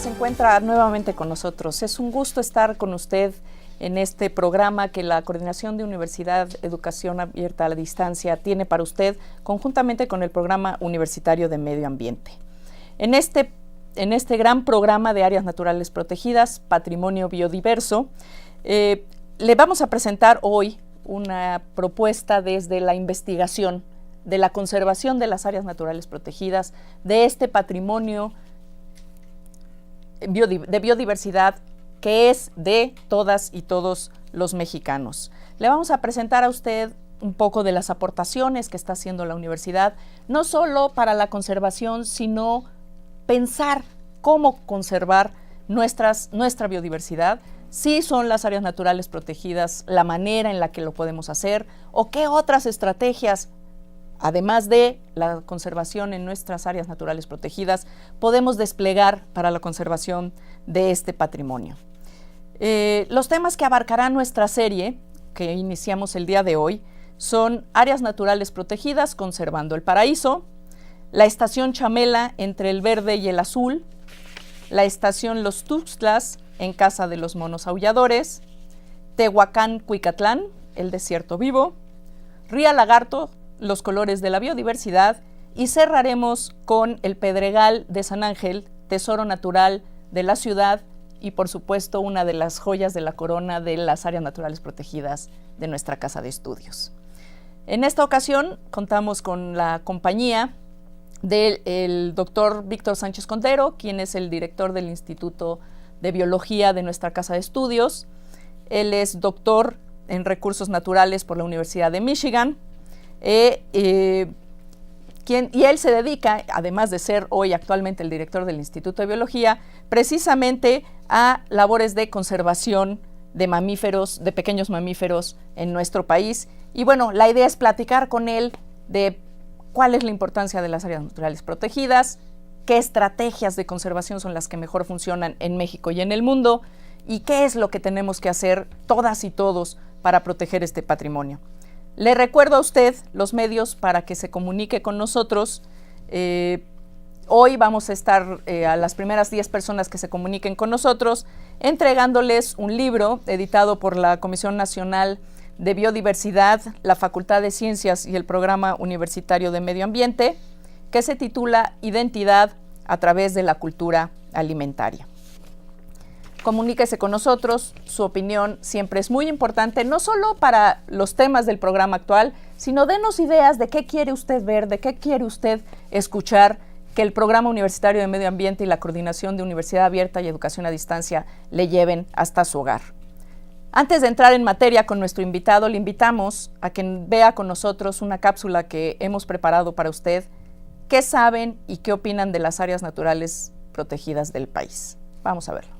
se encuentra nuevamente con nosotros. Es un gusto estar con usted en este programa que la Coordinación de Universidad Educación Abierta a la Distancia tiene para usted, conjuntamente con el Programa Universitario de Medio Ambiente. En este gran programa de áreas naturales protegidas, Patrimonio Biodiverso, le vamos a presentar hoy una propuesta desde la investigación de la conservación de las áreas naturales protegidas, de este patrimonio de biodiversidad que es de todas y todos los mexicanos. Le vamos a presentar a usted un poco de las aportaciones que está haciendo la universidad, no solo para la conservación, sino pensar cómo conservar nuestra biodiversidad, si son las áreas naturales protegidas la manera en la que lo podemos hacer, o qué otras estrategias, además de la conservación en nuestras áreas naturales protegidas, podemos desplegar para la conservación de este patrimonio. Los temas que abarcará nuestra serie, que iniciamos el día de hoy, son áreas naturales protegidas conservando el paraíso, la estación Chamela entre el verde y el azul, la estación Los Tuxtlas en Casa de los Monos Aulladores, Tehuacán Cuicatlán, el desierto vivo, Ría Lagarto, los colores de la biodiversidad, y cerraremos con el Pedregal de San Ángel, tesoro natural de la ciudad y por supuesto una de las joyas de la corona de las áreas naturales protegidas de nuestra casa de estudios. En esta ocasión contamos con la compañía del doctor Víctor Sánchez Contero, quien es el director del Instituto de Biología de nuestra casa de estudios. Él es doctor en recursos naturales por la Universidad de Michigan, y él se dedica, además de ser hoy actualmente el director del Instituto de Biología, precisamente a labores de conservación de mamíferos, de pequeños mamíferos en nuestro país. Y bueno, la idea es platicar con él de cuál es la importancia de las áreas naturales protegidas, qué estrategias de conservación son las que mejor funcionan en México y en el mundo, y qué es lo que tenemos que hacer todas y todos para proteger este patrimonio. Le recuerdo a usted los medios para que se comunique con nosotros. Hoy vamos a estar a las primeras 10 personas que se comuniquen con nosotros entregándoles un libro editado por la Comisión Nacional de Biodiversidad, la Facultad de Ciencias y el Programa Universitario de Medio Ambiente, que se titula Identidad a través de la cultura alimentaria. Comuníquese con nosotros, su opinión siempre es muy importante, no solo para los temas del programa actual, sino denos ideas de qué quiere usted ver, de qué quiere usted escuchar, que el Programa Universitario de Medio Ambiente y la Coordinación de Universidad Abierta y Educación a Distancia le lleven hasta su hogar. Antes de entrar en materia con nuestro invitado, le invitamos a que vea con nosotros una cápsula que hemos preparado para usted. ¿Qué saben y qué opinan de las áreas naturales protegidas del país? Vamos a verlo.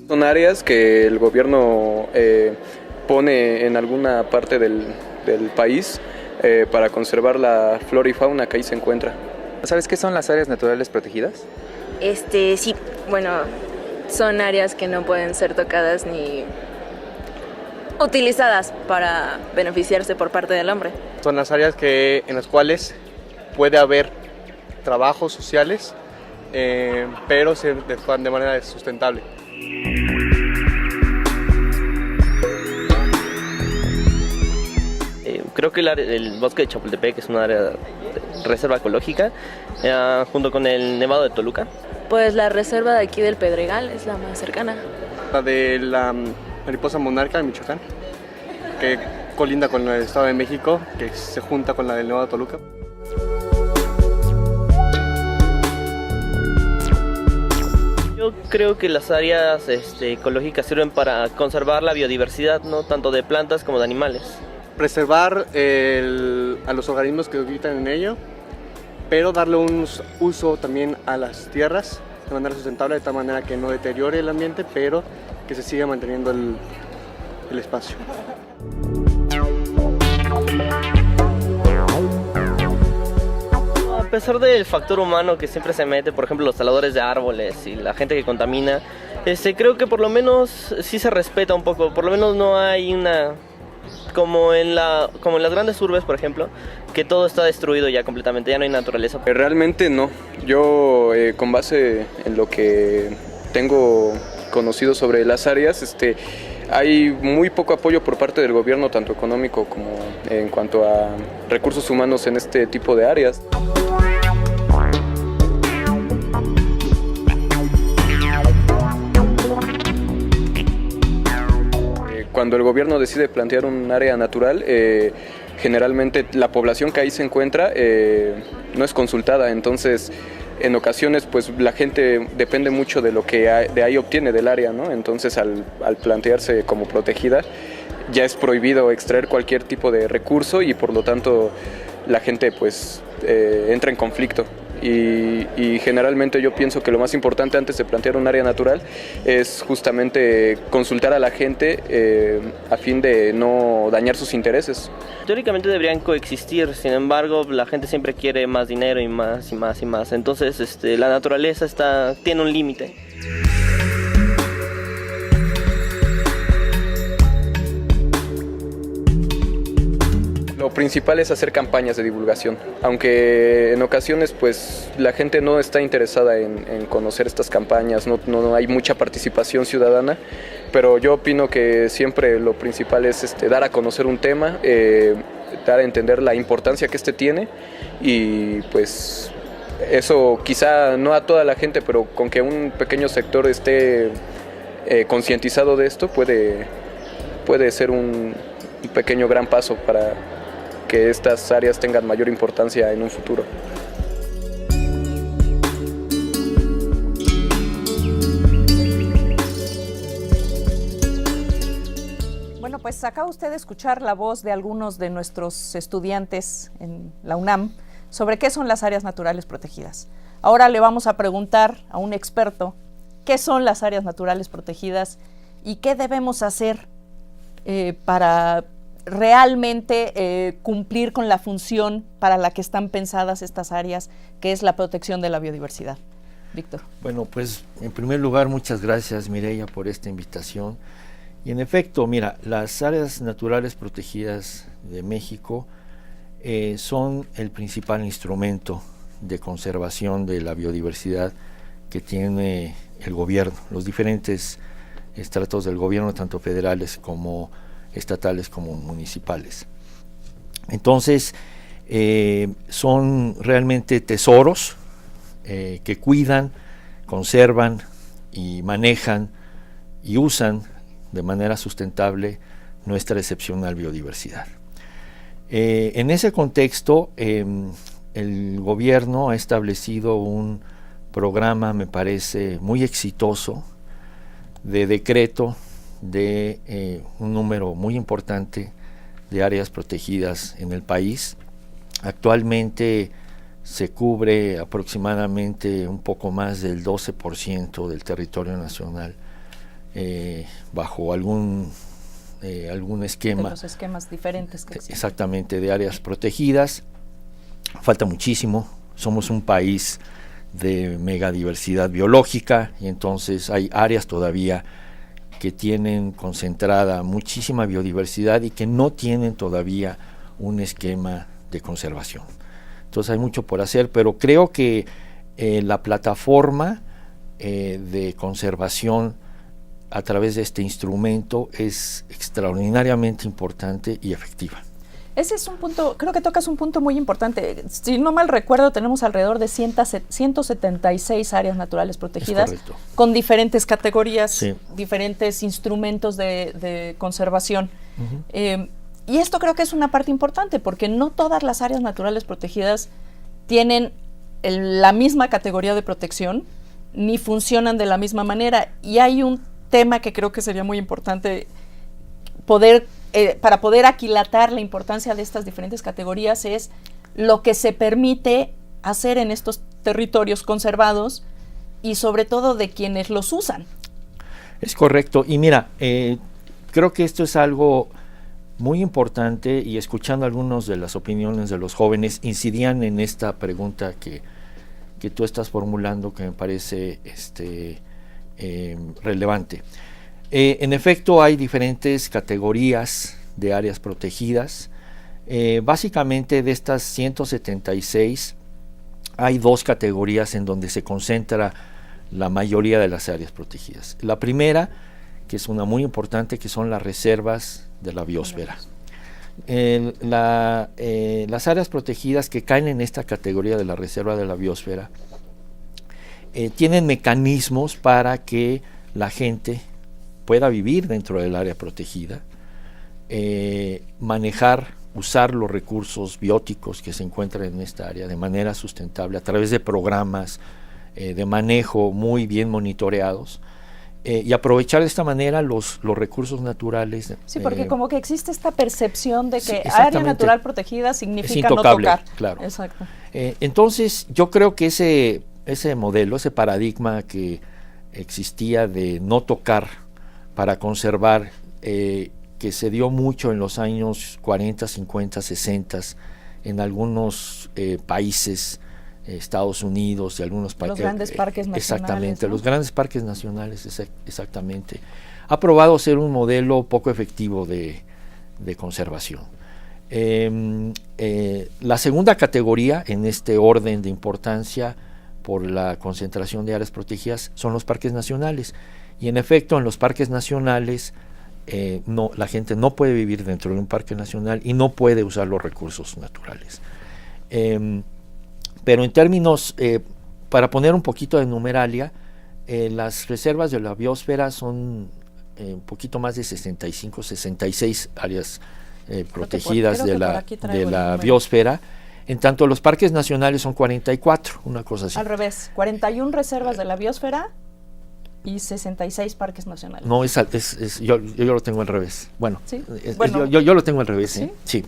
Son áreas que el gobierno pone en alguna parte del país para conservar la flora y fauna que ahí se encuentra. ¿Sabes qué son las áreas naturales protegidas? Sí, bueno, son áreas que no pueden ser tocadas ni utilizadas para beneficiarse por parte del hombre. Son las áreas en las cuales puede haber trabajos sociales, pero de manera sustentable. Creo que el bosque de Chapultepec es una área de reserva ecológica, junto con el Nevado de Toluca. Pues la reserva de aquí del Pedregal es la más cercana. La de la mariposa monarca en Michoacán, que colinda con el Estado de México, que se junta con la del Nevado de Toluca. Yo creo que las áreas ecológicas sirven para conservar la biodiversidad, ¿no? Tanto de plantas como de animales. Preservar a los organismos que habitan en ello, pero darle un uso también a las tierras de manera sustentable, de tal manera que no deteriore el ambiente, pero que se siga manteniendo el espacio. pesar del factor humano que siempre se mete, por ejemplo, los taladores de árboles y la gente que contamina, creo que por lo menos sí se respeta un poco. Por lo menos no hay una... como en las grandes urbes, por ejemplo, que todo está destruido ya completamente, ya no hay naturaleza. Realmente no. Yo, con base en lo que tengo conocido sobre las áreas, hay muy poco apoyo por parte del gobierno, tanto económico como en cuanto a recursos humanos en este tipo de áreas. Cuando el gobierno decide plantear un área natural, generalmente la población que ahí se encuentra no es consultada, entonces en ocasiones pues la gente depende mucho de lo que de ahí obtiene del área, ¿no? Entonces al plantearse como protegida ya es prohibido extraer cualquier tipo de recurso y por lo tanto la gente pues entra en conflicto. Y generalmente yo pienso que lo más importante antes de plantear un área natural es justamente consultar a la gente a fin de no dañar sus intereses. Teóricamente deberían coexistir, sin embargo la gente siempre quiere más dinero y más y más y más, entonces la naturaleza tiene un límite. Lo principal es hacer campañas de divulgación, aunque en ocasiones pues la gente no está interesada en conocer estas campañas, no hay mucha participación ciudadana, pero yo opino que siempre lo principal es dar a conocer un tema, dar a entender la importancia que tiene y pues eso quizá no a toda la gente, pero con que un pequeño sector esté concientizado de esto puede ser un pequeño gran paso para que estas áreas tengan mayor importancia en un futuro. Bueno, pues acaba usted de escuchar la voz de algunos de nuestros estudiantes en la UNAM sobre qué son las áreas naturales protegidas. Ahora le vamos a preguntar a un experto qué son las áreas naturales protegidas y qué debemos hacer para realmente cumplir con la función para la que están pensadas estas áreas, que es la protección de la biodiversidad. Víctor. Bueno, pues en primer lugar, muchas gracias, Mireya, por esta invitación. Y en efecto, mira, las áreas naturales protegidas de México son el principal instrumento de conservación de la biodiversidad que tiene el gobierno, los diferentes estratos del gobierno, tanto federales como estatales como municipales. Entonces, son realmente tesoros que cuidan, conservan y manejan y usan de manera sustentable nuestra excepcional biodiversidad. En ese contexto, el gobierno ha establecido un programa, me parece, muy exitoso de decreto de un número muy importante de áreas protegidas en el país. Actualmente se cubre aproximadamente un poco más del 12% del territorio nacional bajo algún esquema. De los esquemas diferentes que existen. Exactamente, de áreas protegidas. Falta muchísimo. Somos un país de megadiversidad biológica y entonces hay áreas todavía que tienen concentrada muchísima biodiversidad y que no tienen todavía un esquema de conservación. Entonces hay mucho por hacer, pero creo que la plataforma de conservación a través de este instrumento es extraordinariamente importante y efectiva. Ese es un punto, creo que tocas un punto muy importante. Si no mal recuerdo, tenemos alrededor de 176 áreas naturales protegidas con diferentes categorías, sí, diferentes instrumentos de conservación. Y esto creo que es una parte importante porque no todas las áreas naturales protegidas tienen la misma categoría de protección ni funcionan de la misma manera. Y hay un tema que creo que sería muy importante para poder aquilatar la importancia de estas diferentes categorías es lo que se permite hacer en estos territorios conservados y sobre todo de quienes los usan. Es correcto. Y mira, creo que esto es algo muy importante, y escuchando algunas de las opiniones de los jóvenes, incidían en esta pregunta que tú estás formulando, que me parece relevante. En efecto, hay diferentes categorías de áreas protegidas. Básicamente, de estas 176, hay 2 categorías en donde se concentra la mayoría de las áreas protegidas. La primera, que es una muy importante, que son las reservas de la biosfera. Las áreas protegidas que caen en esta categoría de la reserva de la biosfera tienen mecanismos para que la gente pueda vivir dentro del área protegida, manejar, usar los recursos bióticos que se encuentran en esta área de manera sustentable a través de programas de manejo muy bien monitoreados, y aprovechar de esta manera los recursos naturales. Sí, porque como que existe esta percepción de que sí, área natural protegida significa no tocar. Claro. Exacto. Entonces, yo creo que ese modelo, ese paradigma que existía de no tocar para conservar, que se dio mucho en los años 40, 50, 60 en algunos países, Estados Unidos y algunos países. Los grandes parques nacionales. Exactamente, ¿no? los grandes parques nacionales, exactamente. Ha probado ser un modelo poco efectivo de conservación. La segunda categoría en este orden de importancia por la concentración de áreas protegidas son los parques nacionales. Y en efecto, en los parques nacionales la gente no puede vivir dentro de un parque nacional y no puede usar los recursos naturales. Pero en términos, para poner un poquito de numeralia, las reservas de la biosfera son un poquito más de 65, 66 áreas protegidas de la biosfera. En tanto, los parques nacionales son 44, una cosa así. Al revés, 41 reservas de la biosfera y 66 parques nacionales. No, yo lo tengo al revés. Bueno, ¿sí? Yo lo tengo al revés. ¿Sí? Sí,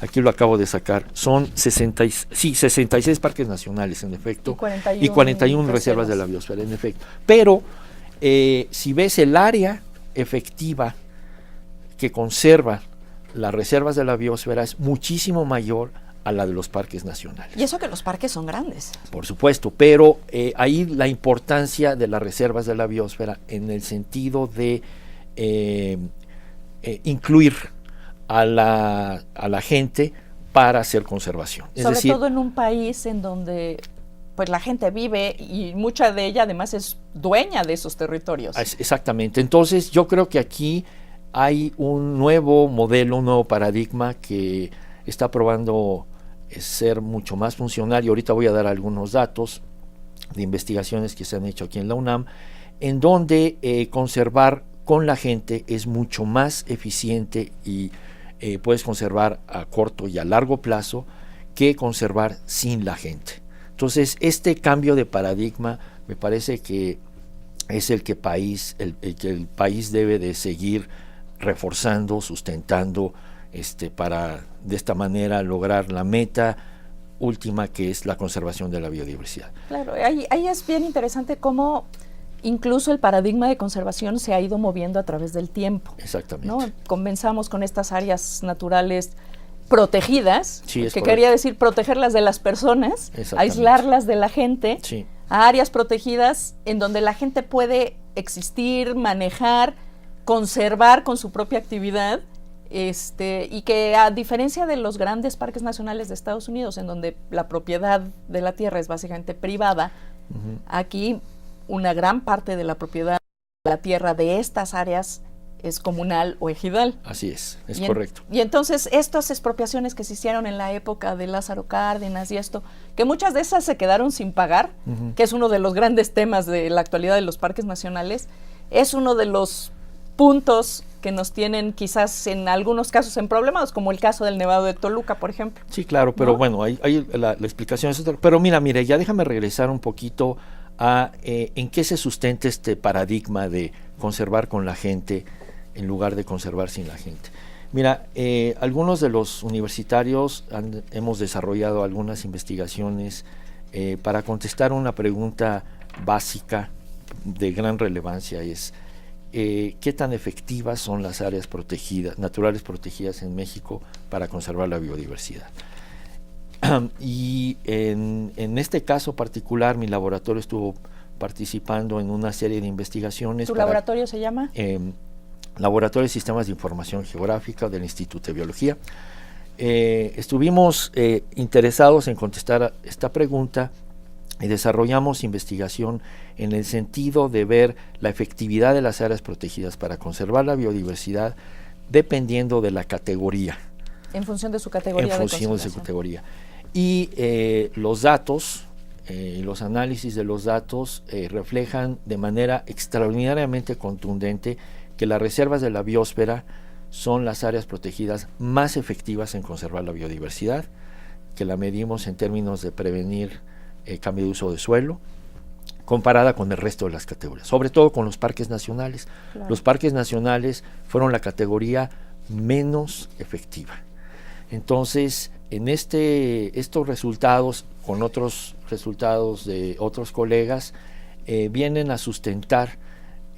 aquí lo acabo de sacar. Son 66 parques nacionales, en efecto, y 41 reservas de la biosfera, en efecto. Pero si ves el área efectiva que conserva las reservas de la biosfera, es muchísimo mayor a la de los parques nacionales. Y eso que los parques son grandes. Por supuesto, pero ahí la importancia de las reservas de la biosfera en el sentido de incluir a la gente para hacer conservación. Sobre todo en un país en donde pues la gente vive y mucha de ella además es dueña de esos territorios. Exactamente. Entonces yo creo que aquí hay un nuevo modelo, un nuevo paradigma que está probando ser mucho más funcional, y ahorita voy a dar algunos datos de investigaciones que se han hecho aquí en la UNAM, en donde conservar con la gente es mucho más eficiente y puedes conservar a corto y a largo plazo que conservar sin la gente. Entonces, este cambio de paradigma me parece que es el que el país debe de seguir reforzando, sustentando, para de esta manera lograr la meta última, que es la conservación de la biodiversidad. Claro, ahí es bien interesante cómo incluso el paradigma de conservación se ha ido moviendo a través del tiempo. Exactamente. ¿No? Comenzamos con estas áreas naturales protegidas, sí, que quería decir protegerlas de las personas, aislarlas de la gente, sí, a áreas protegidas en donde la gente puede existir, manejar, conservar con su propia actividad, y que a diferencia de los grandes parques nacionales de Estados Unidos, en donde la propiedad de la tierra es básicamente privada, aquí una gran parte de la propiedad de la tierra de estas áreas es comunal o ejidal. Así es correcto. Y entonces estas expropiaciones que se hicieron en la época de Lázaro Cárdenas y esto, que muchas de esas se quedaron sin pagar, que es uno de los grandes temas de la actualidad de los parques nacionales, es uno de los puntos que nos tienen quizás en algunos casos en problemas, como el caso del Nevado de Toluca, por ejemplo. Sí, claro, pero ¿no? bueno, ahí la explicación es otra. Pero mira, ya déjame regresar un poquito a en qué se sustenta este paradigma de conservar con la gente en lugar de conservar sin la gente. Mira, algunos de los universitarios hemos desarrollado algunas investigaciones para contestar una pregunta básica de gran relevancia, es qué tan efectivas son las áreas protegidas, naturales protegidas en México para conservar la biodiversidad. Y en este caso particular, mi laboratorio estuvo participando en una serie de investigaciones. ¿Tu laboratorio se llama? Laboratorio de Sistemas de Información Geográfica del Instituto de Biología. Estuvimos interesados en contestar esta pregunta y desarrollamos investigación en el sentido de ver la efectividad de las áreas protegidas para conservar la biodiversidad dependiendo de la categoría. En función de su categoría. En función de su categoría. Y los datos, los análisis de los datos reflejan de manera extraordinariamente contundente que las reservas de la biosfera son las áreas protegidas más efectivas en conservar la biodiversidad, que la medimos en términos de prevenir cambio de uso de suelo, comparada con el resto de las categorías, sobre todo con los parques nacionales. Claro. Los parques nacionales fueron la categoría menos efectiva. Entonces, en estos resultados, con otros resultados de otros colegas, vienen a sustentar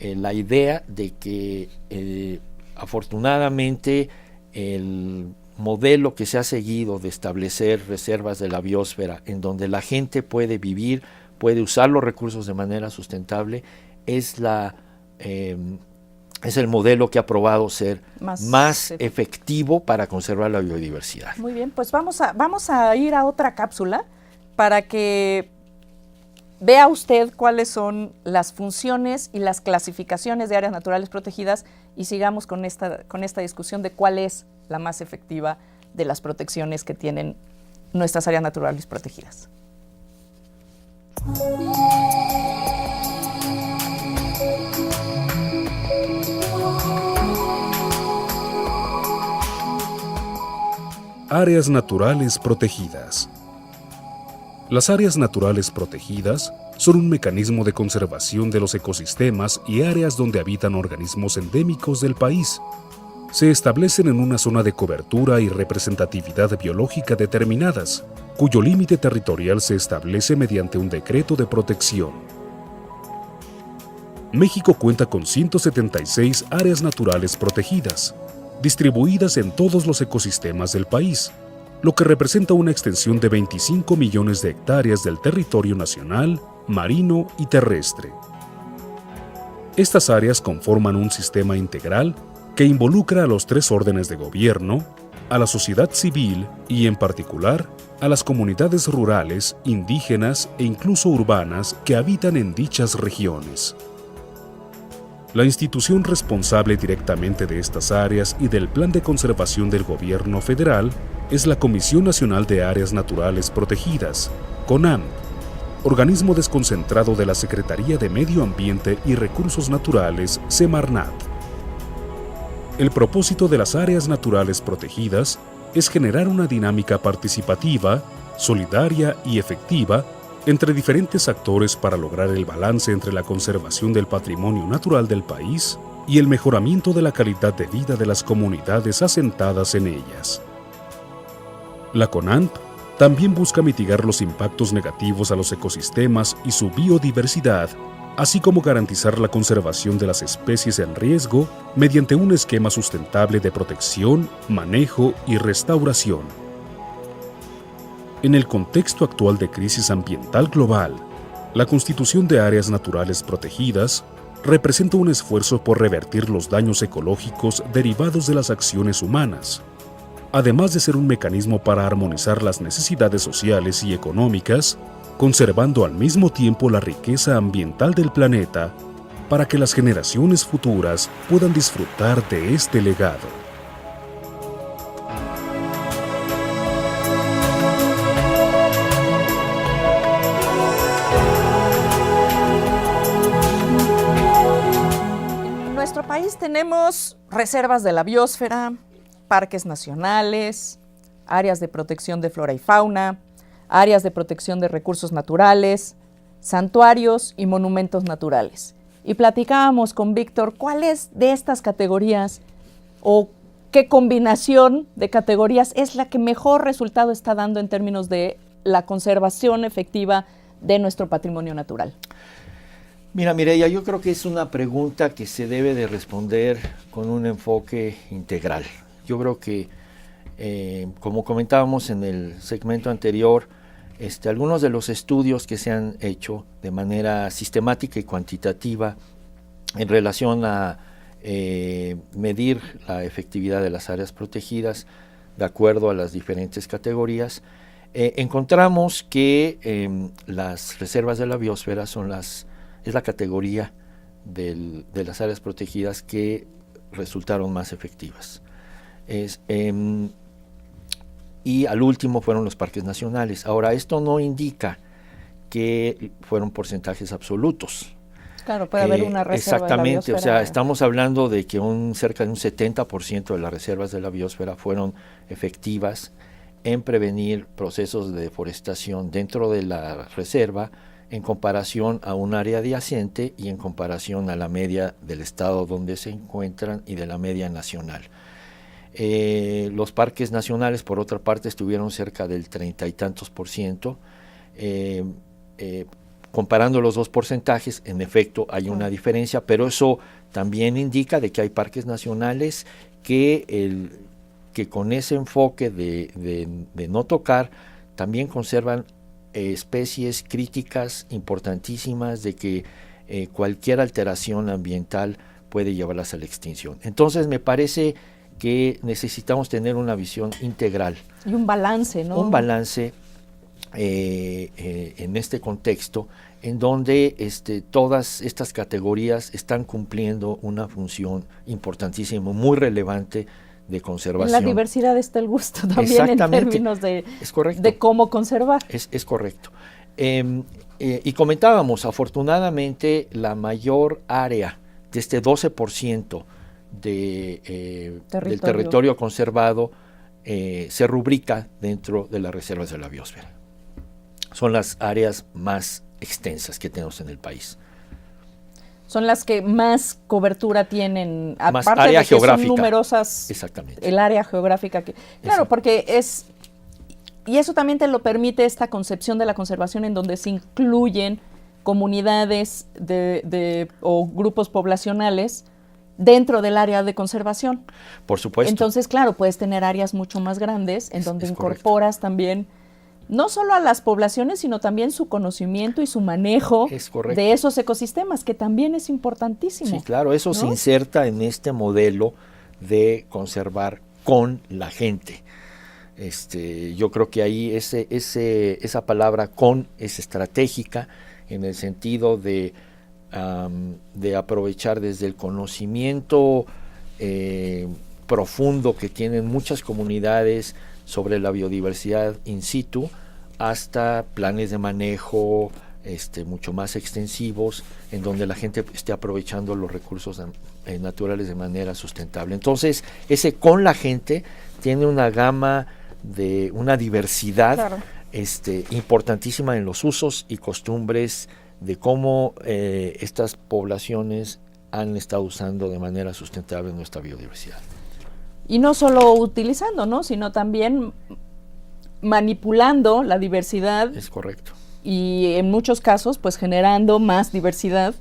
la idea de que afortunadamente el modelo que se ha seguido de establecer reservas de la biosfera en donde la gente puede vivir, puede usar los recursos de manera sustentable, es el modelo que ha probado ser más efectivo para conservar la biodiversidad. Muy bien, pues vamos a ir a otra cápsula para que vea usted cuáles son las funciones y las clasificaciones de áreas naturales protegidas y sigamos con esta discusión de cuál es la más efectiva de las protecciones que tienen nuestras áreas naturales protegidas. Áreas naturales protegidas. Las áreas naturales protegidas son un mecanismo de conservación de los ecosistemas y áreas donde habitan organismos endémicos del país. Se establecen en una zona de cobertura y representatividad biológica determinadas, cuyo límite territorial se establece mediante un decreto de protección. México cuenta con 176 áreas naturales protegidas, distribuidas en todos los ecosistemas del país, lo que representa una extensión de 25 millones de hectáreas del territorio nacional, marino y terrestre. Estas áreas conforman un sistema integral que involucra a los 3 órdenes de gobierno, a la sociedad civil y, en particular, a las comunidades rurales, indígenas e incluso urbanas que habitan en dichas regiones. La institución responsable directamente de estas áreas y del Plan de Conservación del Gobierno Federal es la Comisión Nacional de Áreas Naturales Protegidas, CONAMP, organismo desconcentrado de la Secretaría de Medio Ambiente y Recursos Naturales, Semarnat. El propósito de las áreas naturales protegidas es generar una dinámica participativa, solidaria y efectiva entre diferentes actores para lograr el balance entre la conservación del patrimonio natural del país y el mejoramiento de la calidad de vida de las comunidades asentadas en ellas. La CONAMP también busca mitigar los impactos negativos a los ecosistemas y su biodiversidad, así como garantizar la conservación de las especies en riesgo mediante un esquema sustentable de protección, manejo y restauración. En el contexto actual de crisis ambiental global, la constitución de áreas naturales protegidas representa un esfuerzo por revertir los daños ecológicos derivados de las acciones humanas, además de ser un mecanismo para armonizar las necesidades sociales y económicas, conservando al mismo tiempo la riqueza ambiental del planeta para que las generaciones futuras puedan disfrutar de este legado. En nuestro país tenemos reservas de la biosfera, parques nacionales, áreas de protección de flora y fauna, áreas de protección de recursos naturales, santuarios y monumentos naturales. Y platicábamos con Víctor cuáles de estas categorías o qué combinación de categorías es la que mejor resultado está dando en términos de la conservación efectiva de nuestro patrimonio natural. Mira, Mireya, yo creo que es una pregunta que se debe de responder con un enfoque integral. Yo creo que, como comentábamos en el segmento anterior, algunos de los estudios que se han hecho de manera sistemática y cuantitativa en relación a medir la efectividad de las áreas protegidas de acuerdo a las diferentes categorías, encontramos que las reservas de la biosfera es la categoría de las áreas protegidas que resultaron más efectivas. Y al último fueron los parques nacionales. Ahora, esto no indica que fueron porcentajes absolutos. Claro, puede haber una reserva exactamente, de la biosfera. O sea, estamos hablando de que cerca de un 70% de las reservas de la biosfera fueron efectivas en prevenir procesos de deforestación dentro de la reserva en comparación a un área adyacente y en comparación a la media del estado donde se encuentran y de la media nacional. Los parques nacionales, por otra parte, estuvieron cerca del 30 y tantos %. Comparando los dos porcentajes, en efecto hay una diferencia, pero eso también indica de que hay parques nacionales que con ese enfoque de no tocar, también conservan especies críticas importantísimas de que cualquier alteración ambiental puede llevarlas a la extinción. Entonces me parece que necesitamos tener una visión integral. Y un balance, ¿no? Un balance en este contexto en donde todas estas categorías están cumpliendo una función importantísima, muy relevante de conservación. En la diversidad está el gusto también en términos de cómo conservar. Es correcto. Y comentábamos, afortunadamente, la mayor área de este 12% del territorio conservado se rubrica dentro de las reservas de la biosfera. Son las áreas más extensas que tenemos en el país. Son las que más cobertura tienen, más aparte área de que geográfica. Son numerosas. Exactamente. El área geográfica que, claro, porque y eso también te lo permite esta concepción de la conservación en donde se incluyen comunidades o grupos poblacionales dentro del área de conservación. Por supuesto. Entonces, claro, puedes tener áreas mucho más grandes en donde incorporas también no solo a las poblaciones, sino también su conocimiento y su manejo de esos ecosistemas, que también es importantísimo. Sí, claro, eso se inserta en este modelo de conservar con la gente. Yo creo que ahí esa palabra con es estratégica en el sentido de aprovechar desde el conocimiento profundo que tienen muchas comunidades sobre la biodiversidad in situ hasta planes de manejo mucho más extensivos en donde la gente esté aprovechando los recursos naturales de manera sustentable. Entonces, ese con la gente tiene una gama de una diversidad importantísima en los usos y costumbres de cómo estas poblaciones han estado usando de manera sustentable nuestra biodiversidad. Y no solo utilizando, ¿no? Sino también manipulando la diversidad. Es correcto. Y en muchos casos, pues generando más diversidad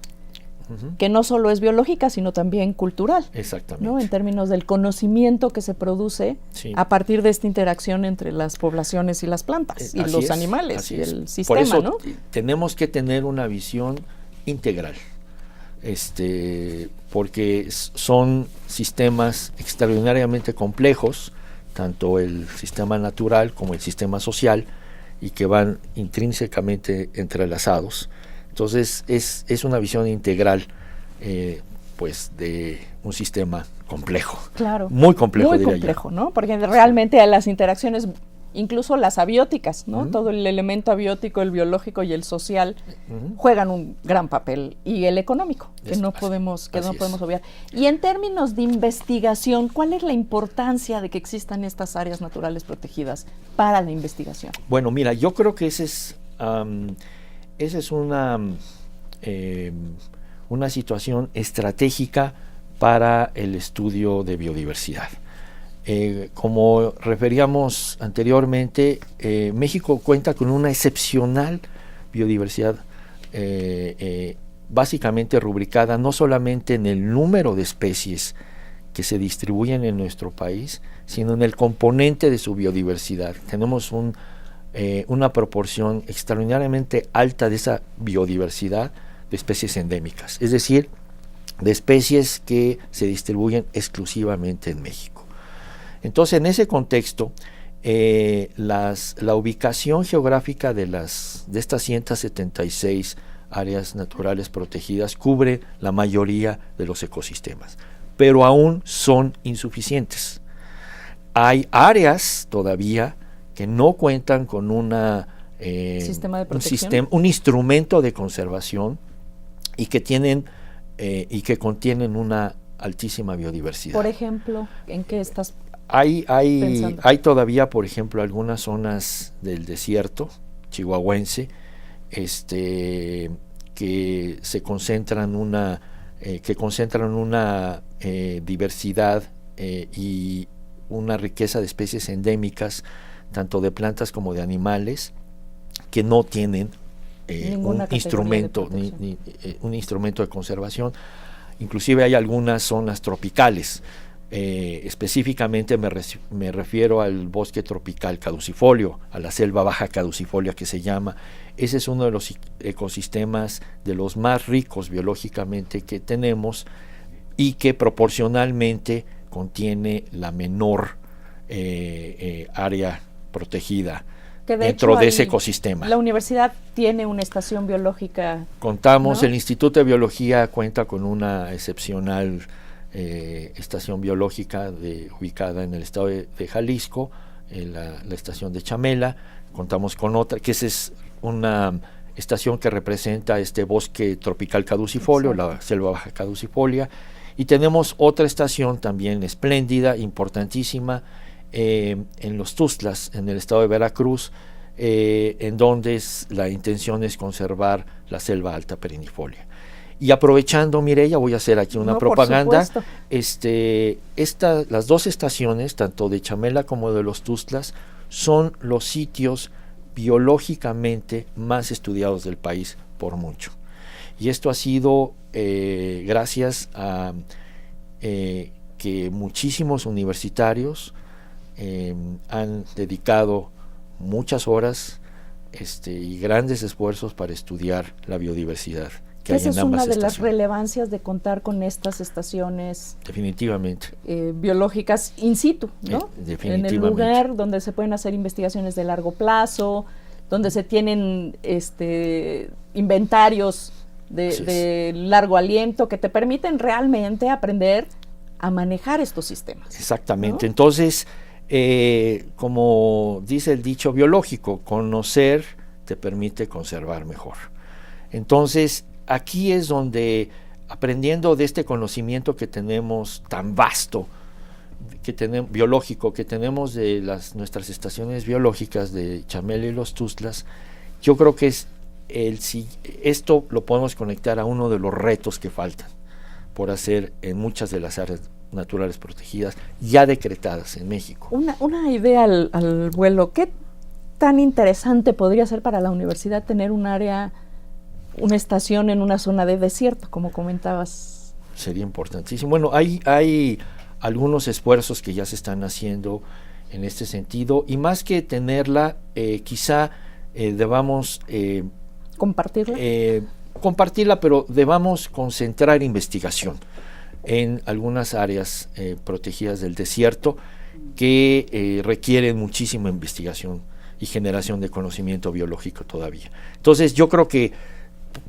que no solo es biológica, sino también cultural. Exactamente. ¿No? En términos del conocimiento que se produce a partir de esta interacción entre las poblaciones y las plantas, y los animales, y el sistema, por eso, ¿no? Tenemos que tener una visión integral. Porque son sistemas extraordinariamente complejos, tanto el sistema natural como el sistema social, y que van intrínsecamente entrelazados. Entonces es una visión integral pues de un sistema complejo. Claro. Muy complejo, muy diría complejo, yo. ¿no? Porque realmente las interacciones, incluso las abióticas, ¿no? Todo el elemento abiótico, el biológico y el social juegan un gran papel, y el económico, que no podemos obviar. Y en términos de investigación, ¿cuál es la importancia de que existan estas áreas naturales protegidas para la investigación? Bueno, mira, yo creo que esa es una situación estratégica para el estudio de biodiversidad. Como referíamos anteriormente, México cuenta con una excepcional biodiversidad básicamente rubricada no solamente en el número de especies que se distribuyen en nuestro país, sino en el componente de su biodiversidad. Tenemos una proporción extraordinariamente alta de esa biodiversidad de especies endémicas, es decir, de especies que se distribuyen exclusivamente en México. Entonces, en ese contexto, la ubicación geográfica de estas 176 áreas naturales protegidas cubre la mayoría de los ecosistemas, pero aún son insuficientes. Hay áreas todavía que no cuentan con ¿Sistema de protección? un instrumento de conservación y que contienen una altísima biodiversidad. Por ejemplo, ¿en qué estás Hay pensando? todavía, por ejemplo, algunas zonas del desierto chihuahuense que concentran una diversidad y una riqueza de especies endémicas, tanto de plantas como de animales, que no tienen un instrumento de conservación. Inclusive hay algunas zonas tropicales. Específicamente me refiero al bosque tropical caducifolio, a la selva baja caducifolia que se llama. Ese es uno de los ecosistemas de los más ricos biológicamente que tenemos y que proporcionalmente contiene la menor área protegida dentro de ese ecosistema. La universidad tiene una estación biológica. Contamos, ¿no? El Instituto de Biología cuenta con una excepcional estación biológica ubicada en el estado de Jalisco, la estación de Chamela. Contamos con otra, que es una estación que representa este bosque tropical caducifolio, exacto, la selva baja caducifolia, y tenemos otra estación también espléndida, importantísima, en los Tuxtlas, en el estado de Veracruz, en donde la intención es conservar la selva alta perennifolia. Y aprovechando, Mireya, voy a hacer aquí una propaganda. Las dos estaciones, tanto de Chamela como de los Tuxtlas, son los sitios biológicamente más estudiados del país por mucho. Y esto ha sido gracias a que muchísimos universitarios han dedicado muchas horas y grandes esfuerzos para estudiar la biodiversidad. Esa es una de las relevancias de contar con estas estaciones definitivamente biológicas in situ, ¿no? En el lugar donde se pueden hacer investigaciones de largo plazo, donde se tienen inventarios de largo aliento que te permiten realmente aprender a manejar estos sistemas. Exactamente, ¿no? Entonces, como dice el dicho biológico, conocer te permite conservar mejor. Entonces, aquí es donde, aprendiendo de este conocimiento que tenemos tan vasto, biológico, que tenemos de nuestras estaciones biológicas de Chamela y los Tuxtlas, yo creo que esto lo podemos conectar a uno de los retos que faltan por hacer en muchas de las áreas naturales protegidas ya decretadas en México. Una idea al vuelo, ¿qué tan interesante podría ser para la universidad tener una estación en una zona de desierto, como comentabas? Sería importantísimo. Bueno, hay algunos esfuerzos que ya se están haciendo en este sentido, y más que tenerla, quizá debamos compartirla, pero debamos concentrar investigación en algunas áreas protegidas del desierto que requieren muchísima investigación y generación de conocimiento biológico todavía. Entonces, yo creo que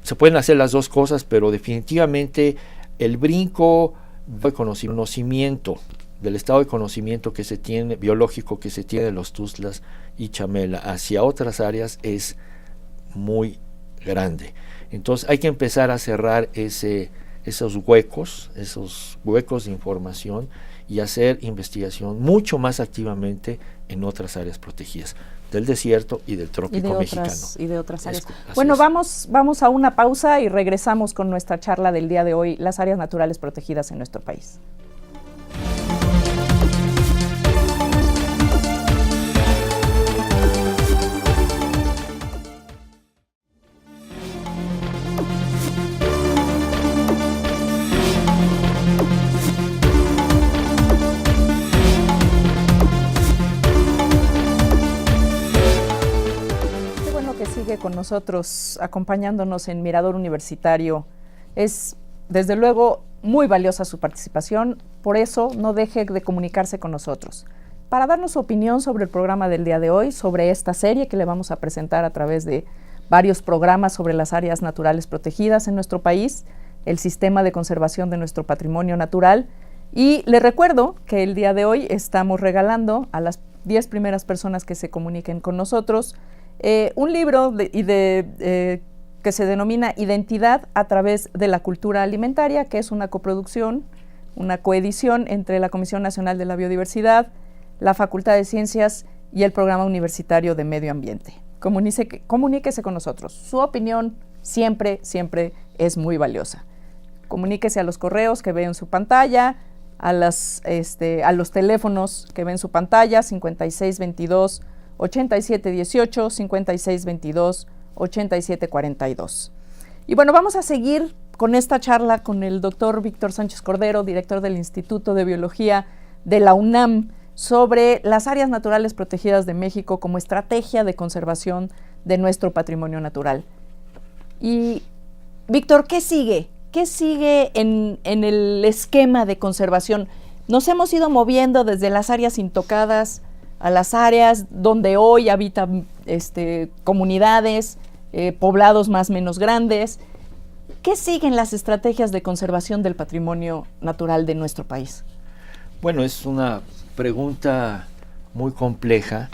se pueden hacer las dos cosas, pero definitivamente el brinco de conocimiento, del estado de conocimiento que se tiene, biológico que se tiene de los Tuxtlas y Chamela hacia otras áreas es muy grande. Entonces hay que empezar a cerrar esos huecos de información y hacer investigación mucho más activamente en otras áreas protegidas del desierto y del trópico mexicano. Y de otras áreas. Bueno, vamos a una pausa y regresamos con nuestra charla del día de hoy, las áreas naturales protegidas en nuestro país. nosotros, acompañándonos en Mirador Universitario. Es, desde luego, muy valiosa su participación, por eso no deje de comunicarse con nosotros. Para darnos su opinión sobre el programa del día de hoy, sobre esta serie que le vamos a presentar a través de varios programas sobre las áreas naturales protegidas en nuestro país, el sistema de conservación de nuestro patrimonio natural. Y le recuerdo que el día de hoy estamos regalando a las 10 primeras personas que se comuniquen con nosotros un libro que se denomina Identidad a través de la cultura alimentaria, que es una coproducción, una coedición entre la Comisión Nacional de la Biodiversidad, la Facultad de Ciencias y el Programa Universitario de Medio Ambiente. Comuníquese con nosotros. Su opinión siempre es muy valiosa. Comuníquese a los correos que ve en su pantalla, a los teléfonos que ven su pantalla, 5622-8718, 5622-8742. Y bueno, vamos a seguir con esta charla con el doctor Víctor Sánchez Cordero, director del Instituto de Biología de la UNAM, sobre las áreas naturales protegidas de México como estrategia de conservación de nuestro patrimonio natural. Y, Víctor, ¿qué sigue? ¿Qué sigue en el esquema de conservación? Nos hemos ido moviendo desde las áreas intocadas a las áreas donde hoy habitan comunidades, poblados más o menos grandes. ¿Qué siguen las estrategias de conservación del patrimonio natural de nuestro país? Bueno, es una pregunta muy compleja,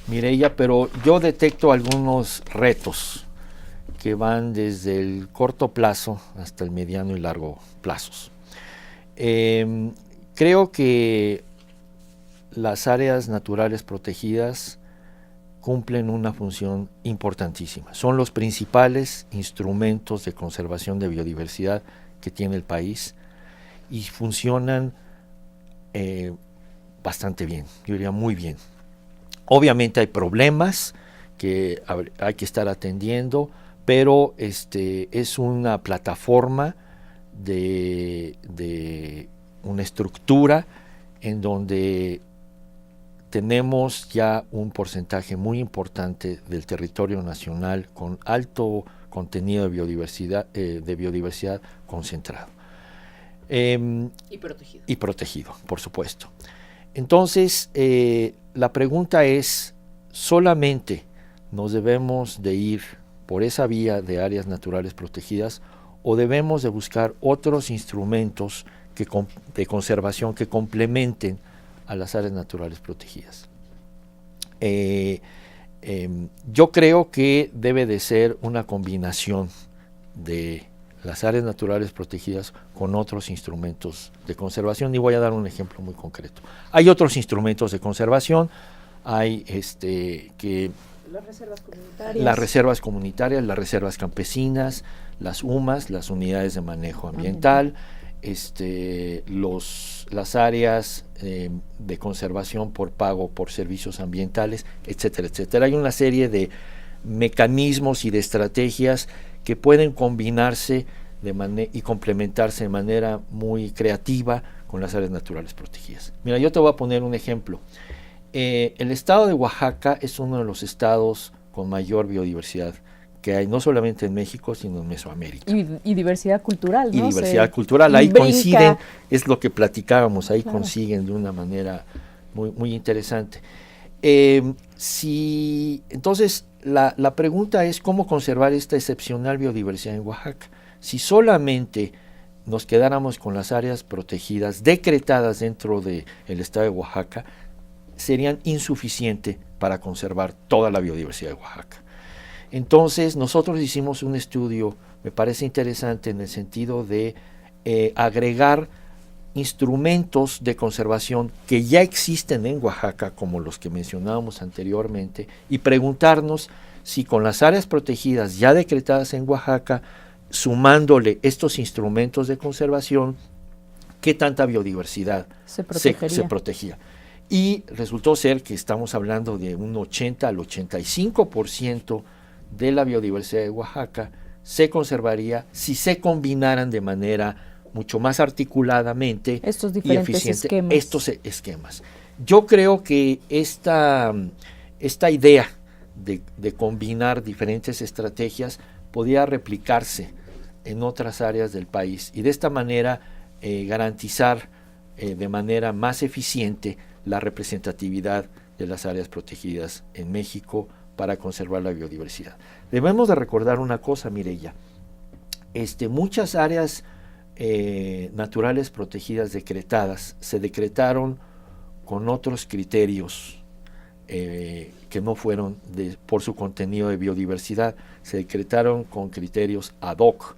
Mireya, pero yo detecto algunos retos que van desde el corto plazo hasta el mediano y largo plazos. Creo que las áreas naturales protegidas cumplen una función importantísima. Son los principales instrumentos de conservación de biodiversidad que tiene el país y funcionan bastante bien, yo diría muy bien. Obviamente hay problemas que hay que estar atendiendo, pero es una plataforma de una estructura en donde tenemos ya un porcentaje muy importante del territorio nacional con alto contenido de biodiversidad concentrado. Y protegido, por supuesto. Entonces, la pregunta es, ¿solamente nos debemos de ir por esa vía de áreas naturales protegidas o debemos de buscar otros instrumentos de conservación que complementen a las áreas naturales protegidas? Yo creo que debe de ser una combinación de las áreas naturales protegidas con otros instrumentos de conservación, y voy a dar un ejemplo muy concreto. Hay otros instrumentos de conservación, hay las reservas comunitarias, las reservas campesinas, las UMAS, las unidades de manejo ambiental, las áreas de conservación por pago por servicios ambientales, etcétera, etcétera. Hay una serie de mecanismos y de estrategias que pueden combinarse y complementarse de manera muy creativa con las áreas naturales protegidas. Mira, yo te voy a poner un ejemplo. El estado de Oaxaca es uno de los estados con mayor biodiversidad que hay, no solamente en México, sino en Mesoamérica. Y diversidad cultural, ¿no? Y diversidad cultural, ahí coinciden, es lo que platicábamos, ahí claro, consiguen de una manera muy, muy interesante. Entonces, la pregunta es cómo conservar esta excepcional biodiversidad en Oaxaca. Si solamente nos quedáramos con las áreas protegidas decretadas dentro del estado de Oaxaca, serían insuficientes para conservar toda la biodiversidad de Oaxaca. Entonces, nosotros hicimos un estudio, me parece interesante, en el sentido de agregar instrumentos de conservación que ya existen en Oaxaca, como los que mencionábamos anteriormente, y preguntarnos si con las áreas protegidas ya decretadas en Oaxaca, sumándole estos instrumentos de conservación, qué tanta biodiversidad se protegía. Y resultó ser que estamos hablando de un 80 al 85% de la biodiversidad de Oaxaca se conservaría si se combinaran de manera mucho más articuladamente y eficiente estos esquemas. Yo creo que esta idea de combinar diferentes estrategias podía replicarse en otras áreas del país y de esta manera garantizar de manera más eficiente la representatividad de las áreas protegidas en México para conservar la biodiversidad. Debemos de recordar una cosa, Mireya. Muchas áreas naturales protegidas decretadas se decretaron con otros criterios que no fueron por su contenido de biodiversidad, se decretaron con criterios ad hoc,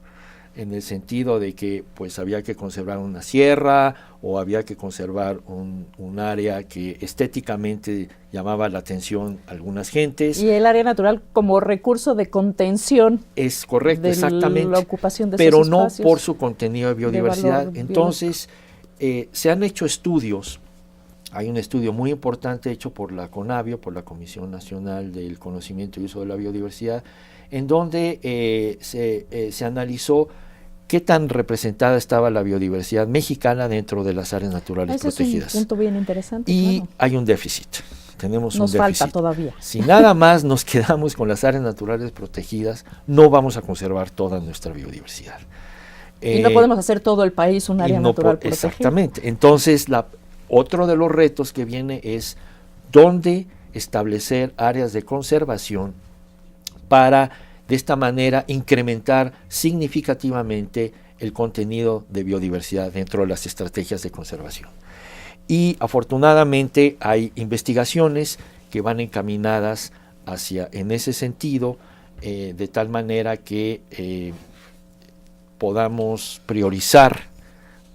en el sentido de que pues había que conservar una sierra o había que conservar un área que estéticamente llamaba la atención a algunas gentes. Y el área natural como recurso de contención. Es correcto, exactamente. La ocupación de pero esos no espacios por su contenido de biodiversidad. de Entonces, se han hecho estudios. Hay un estudio muy importante hecho por la CONABIO, por la Comisión Nacional del Conocimiento y Uso de la Biodiversidad, en donde se analizó qué tan representada estaba la biodiversidad mexicana dentro de las áreas naturales protegidas. Es un punto bien interesante. Y claro. hay un déficit. Tenemos un déficit. Nos falta todavía. Si nada más nos quedamos con las áreas naturales protegidas, no vamos a conservar toda nuestra biodiversidad. Y no podemos hacer todo el país un área natural protegida. Exactamente. Entonces, otro de los retos que viene es dónde establecer áreas de conservación para de esta manera incrementar significativamente el contenido de biodiversidad dentro de las estrategias de conservación. Y afortunadamente hay investigaciones que van encaminadas en ese sentido, de tal manera que podamos priorizar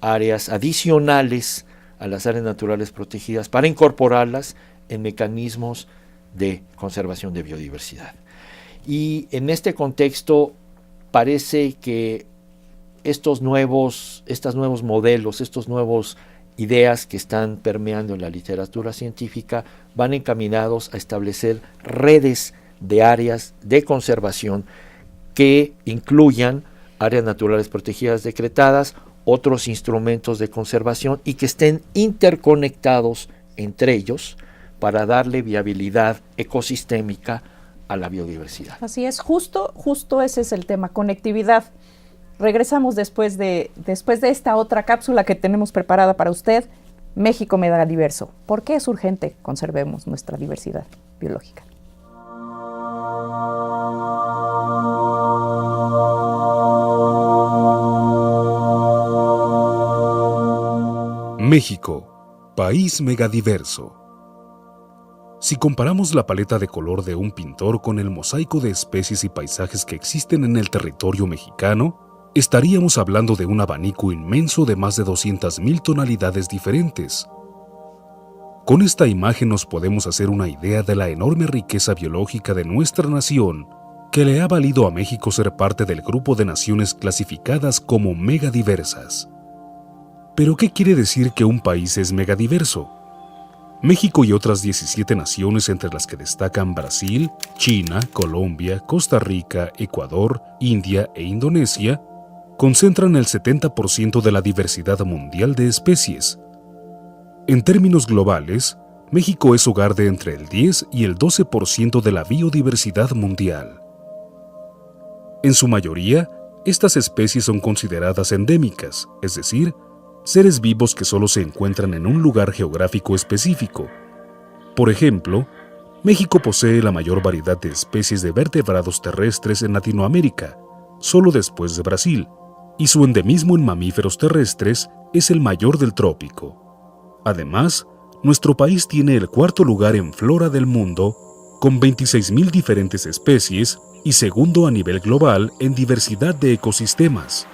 áreas adicionales a las áreas naturales protegidas para incorporarlas en mecanismos de conservación de biodiversidad. Y en este contexto parece que estos nuevos modelos, estas nuevas ideas que están permeando en la literatura científica van encaminados a establecer redes de áreas de conservación que incluyan áreas naturales protegidas decretadas, otros instrumentos de conservación y que estén interconectados entre ellos para darle viabilidad ecosistémica a la biodiversidad. Así es, justo ese es el tema, conectividad. Regresamos después de esta otra cápsula que tenemos preparada para usted, México Megadiverso. ¿Por qué es urgente conservemos nuestra diversidad biológica? México, país megadiverso. Si comparamos la paleta de color de un pintor con el mosaico de especies y paisajes que existen en el territorio mexicano, estaríamos hablando de un abanico inmenso de más de 200,000 tonalidades diferentes. Con esta imagen nos podemos hacer una idea de la enorme riqueza biológica de nuestra nación, que le ha valido a México ser parte del grupo de naciones clasificadas como megadiversas. ¿Pero qué quiere decir que un país es megadiverso? México y otras 17 naciones, entre las que destacan Brasil, China, Colombia, Costa Rica, Ecuador, India e Indonesia, concentran el 70% de la diversidad mundial de especies. En términos globales, México es hogar de entre el 10 y el 12% de la biodiversidad mundial. En su mayoría, estas especies son consideradas endémicas, es decir, seres vivos que solo se encuentran en un lugar geográfico específico. Por ejemplo, México posee la mayor variedad de especies de vertebrados terrestres en Latinoamérica, solo después de Brasil, y su endemismo en mamíferos terrestres es el mayor del trópico. Además, nuestro país tiene el cuarto lugar en flora del mundo, con 26,000 diferentes especies y segundo a nivel global en diversidad de ecosistemas.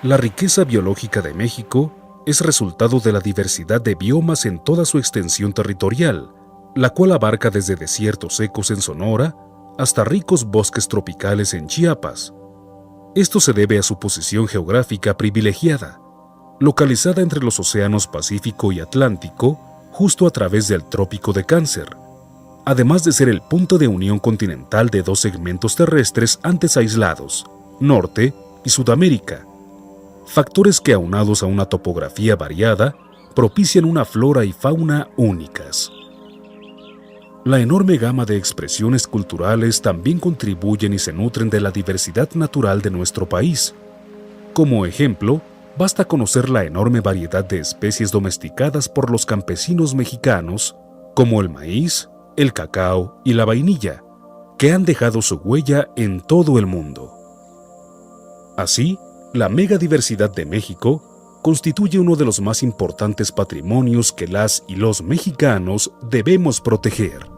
La riqueza biológica de México es resultado de la diversidad de biomas en toda su extensión territorial, la cual abarca desde desiertos secos en Sonora hasta ricos bosques tropicales en Chiapas. Esto se debe a su posición geográfica privilegiada, localizada entre los océanos Pacífico y Atlántico, justo a través del Trópico de Cáncer, además de ser el punto de unión continental de dos segmentos terrestres antes aislados, Norte y Sudamérica, factores que, aunados a una topografía variada, propician una flora y fauna únicas. La enorme gama de expresiones culturales también contribuyen y se nutren de la diversidad natural de nuestro país. Como ejemplo, basta conocer la enorme variedad de especies domesticadas por los campesinos mexicanos, como el maíz, el cacao y la vainilla, que han dejado su huella en todo el mundo. Así, la megadiversidad de México constituye uno de los más importantes patrimonios que las y los mexicanos debemos proteger.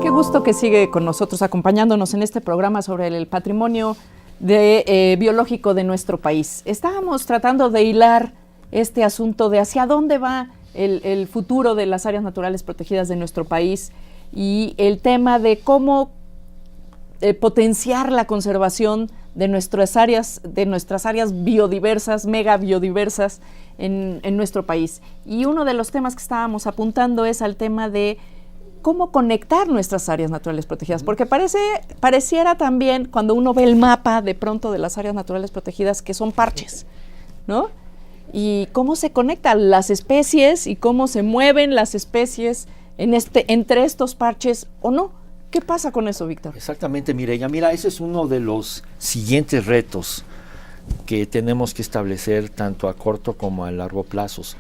Qué gusto que sigue con nosotros acompañándonos en este programa sobre el patrimonio biológico de nuestro país. Estábamos tratando de hilar este asunto de hacia dónde va el futuro de las áreas naturales protegidas de nuestro país y el tema de cómo potenciar la conservación de nuestras áreas biodiversas, mega biodiversas en nuestro país. Y uno de los temas que estábamos apuntando es al tema de cómo conectar nuestras áreas naturales protegidas, porque pareciera también, cuando uno ve el mapa de pronto de las áreas naturales protegidas, que son parches, ¿no? Y cómo se conectan las especies y cómo se mueven las especies entre estos parches o no. ¿Qué pasa con eso, Víctor? Exactamente, Mireya. Mira, ese es uno de los siguientes retos que tenemos que establecer tanto a corto como a largo plazos.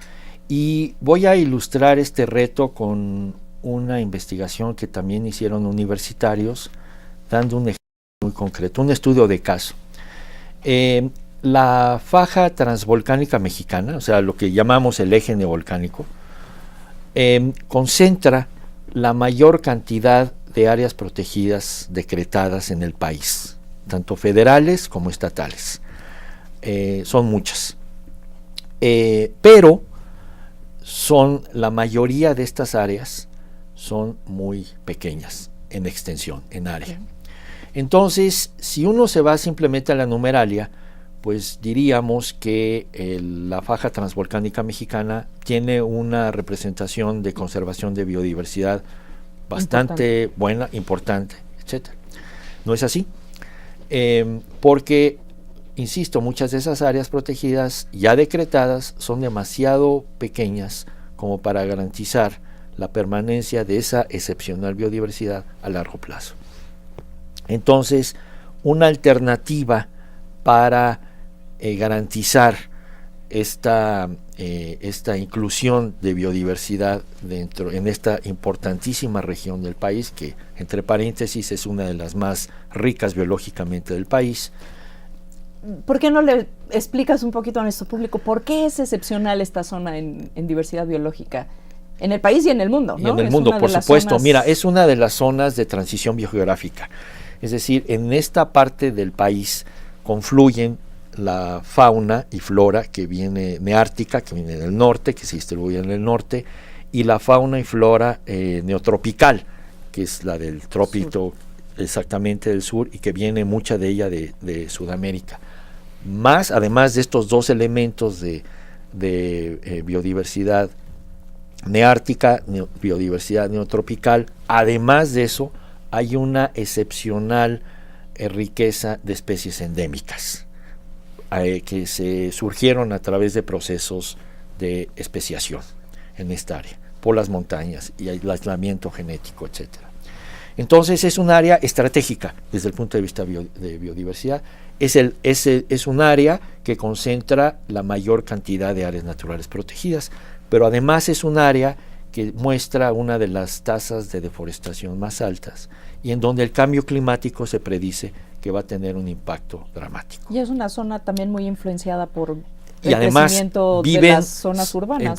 Y voy a ilustrar este reto con una investigación que también hicieron universitarios, dando un ejemplo muy concreto, un estudio de caso. La faja transvolcánica mexicana, o sea, lo que llamamos el eje neovolcánico, concentra la mayor cantidad de áreas protegidas decretadas en el país, tanto federales como estatales. Son muchas. Pero la mayoría de estas áreas son muy pequeñas en extensión, en área. Entonces, si uno se va simplemente a la numeralia, pues diríamos que la faja transvolcánica mexicana tiene una representación de conservación de biodiversidad bastante buena, importante, etc. ¿No es así? Porque, insisto, muchas de esas áreas protegidas ya decretadas son demasiado pequeñas como para garantizar la permanencia de esa excepcional biodiversidad a largo plazo. Entonces, una alternativa para garantizar esta inclusión de biodiversidad en esta importantísima región del país, que entre paréntesis es una de las más ricas biológicamente del país. ¿Por qué no le explicas un poquito a nuestro público por qué es excepcional esta zona en diversidad biológica? En el país y en el mundo, ¿no? Y en el mundo, por supuesto. Mira, es una de las zonas de transición biogeográfica. Es decir, en esta parte del país confluyen la fauna y flora que viene neártica, que viene del norte, que se distribuye en el norte, y la fauna y flora neotropical, que es la del trópico exactamente del sur, y que viene mucha de ella de Sudamérica. Además de estos dos elementos de biodiversidad neártica, biodiversidad neotropical, además de eso, hay una excepcional riqueza de especies endémicas que se surgieron a través de procesos de especiación en esta área, por las montañas y el aislamiento genético, etc. Entonces es un área estratégica desde el punto de vista de biodiversidad. Es un área que concentra la mayor cantidad de áreas naturales protegidas, pero además es un área que muestra una de las tasas de deforestación más altas y en donde el cambio climático se predice que va a tener un impacto dramático. Y es una zona también muy influenciada por y el además crecimiento de las zonas urbanas,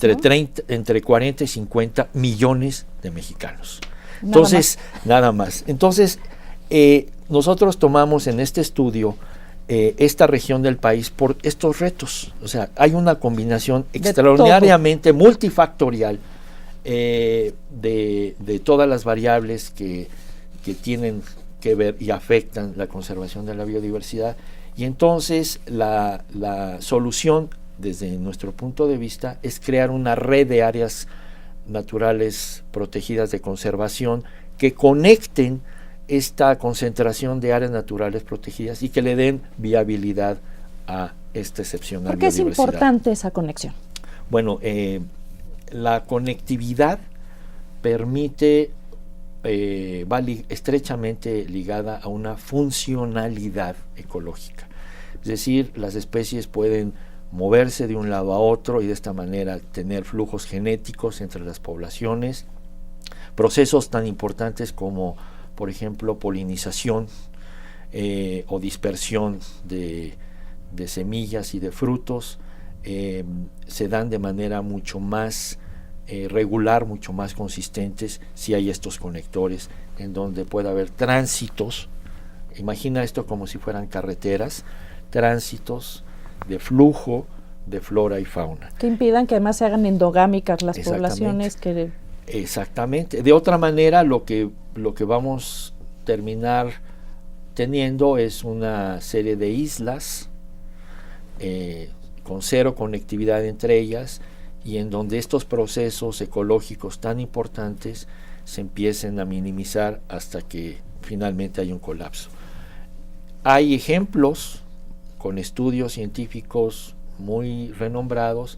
entre 40 y 50 millones de mexicanos. Entonces, nada más. Entonces, nosotros tomamos en este estudio esta región del país por estos retos. O sea, hay una combinación extraordinariamente multifactorial de todas las variables que tienen que ver y afectan la conservación de la biodiversidad. Y entonces la solución, desde nuestro punto de vista, es crear una red de áreas naturales protegidas de conservación que conecten esta concentración de áreas naturales protegidas y que le den viabilidad a esta excepcional ¿Por qué es biodiversidad. importante esa conexión? Bueno, la conectividad permite, va estrechamente ligada a una funcionalidad ecológica. Es decir, las especies pueden moverse de un lado a otro y de esta manera tener flujos genéticos entre las poblaciones, procesos tan importantes como, por ejemplo, polinización o dispersión de semillas y de frutos, se dan de manera mucho más regular, mucho más consistentes si hay estos conectores en donde puede haber tránsitos. Imagina esto como si fueran carreteras, tránsitos de flujo de flora y fauna. Que impidan que además se hagan endogámicas las Exactamente. poblaciones. Exactamente. De otra manera, lo que vamos a terminar teniendo es una serie de islas con cero conectividad entre ellas, y en donde estos procesos ecológicos tan importantes se empiecen a minimizar hasta que finalmente hay un colapso. Hay ejemplos con estudios científicos muy renombrados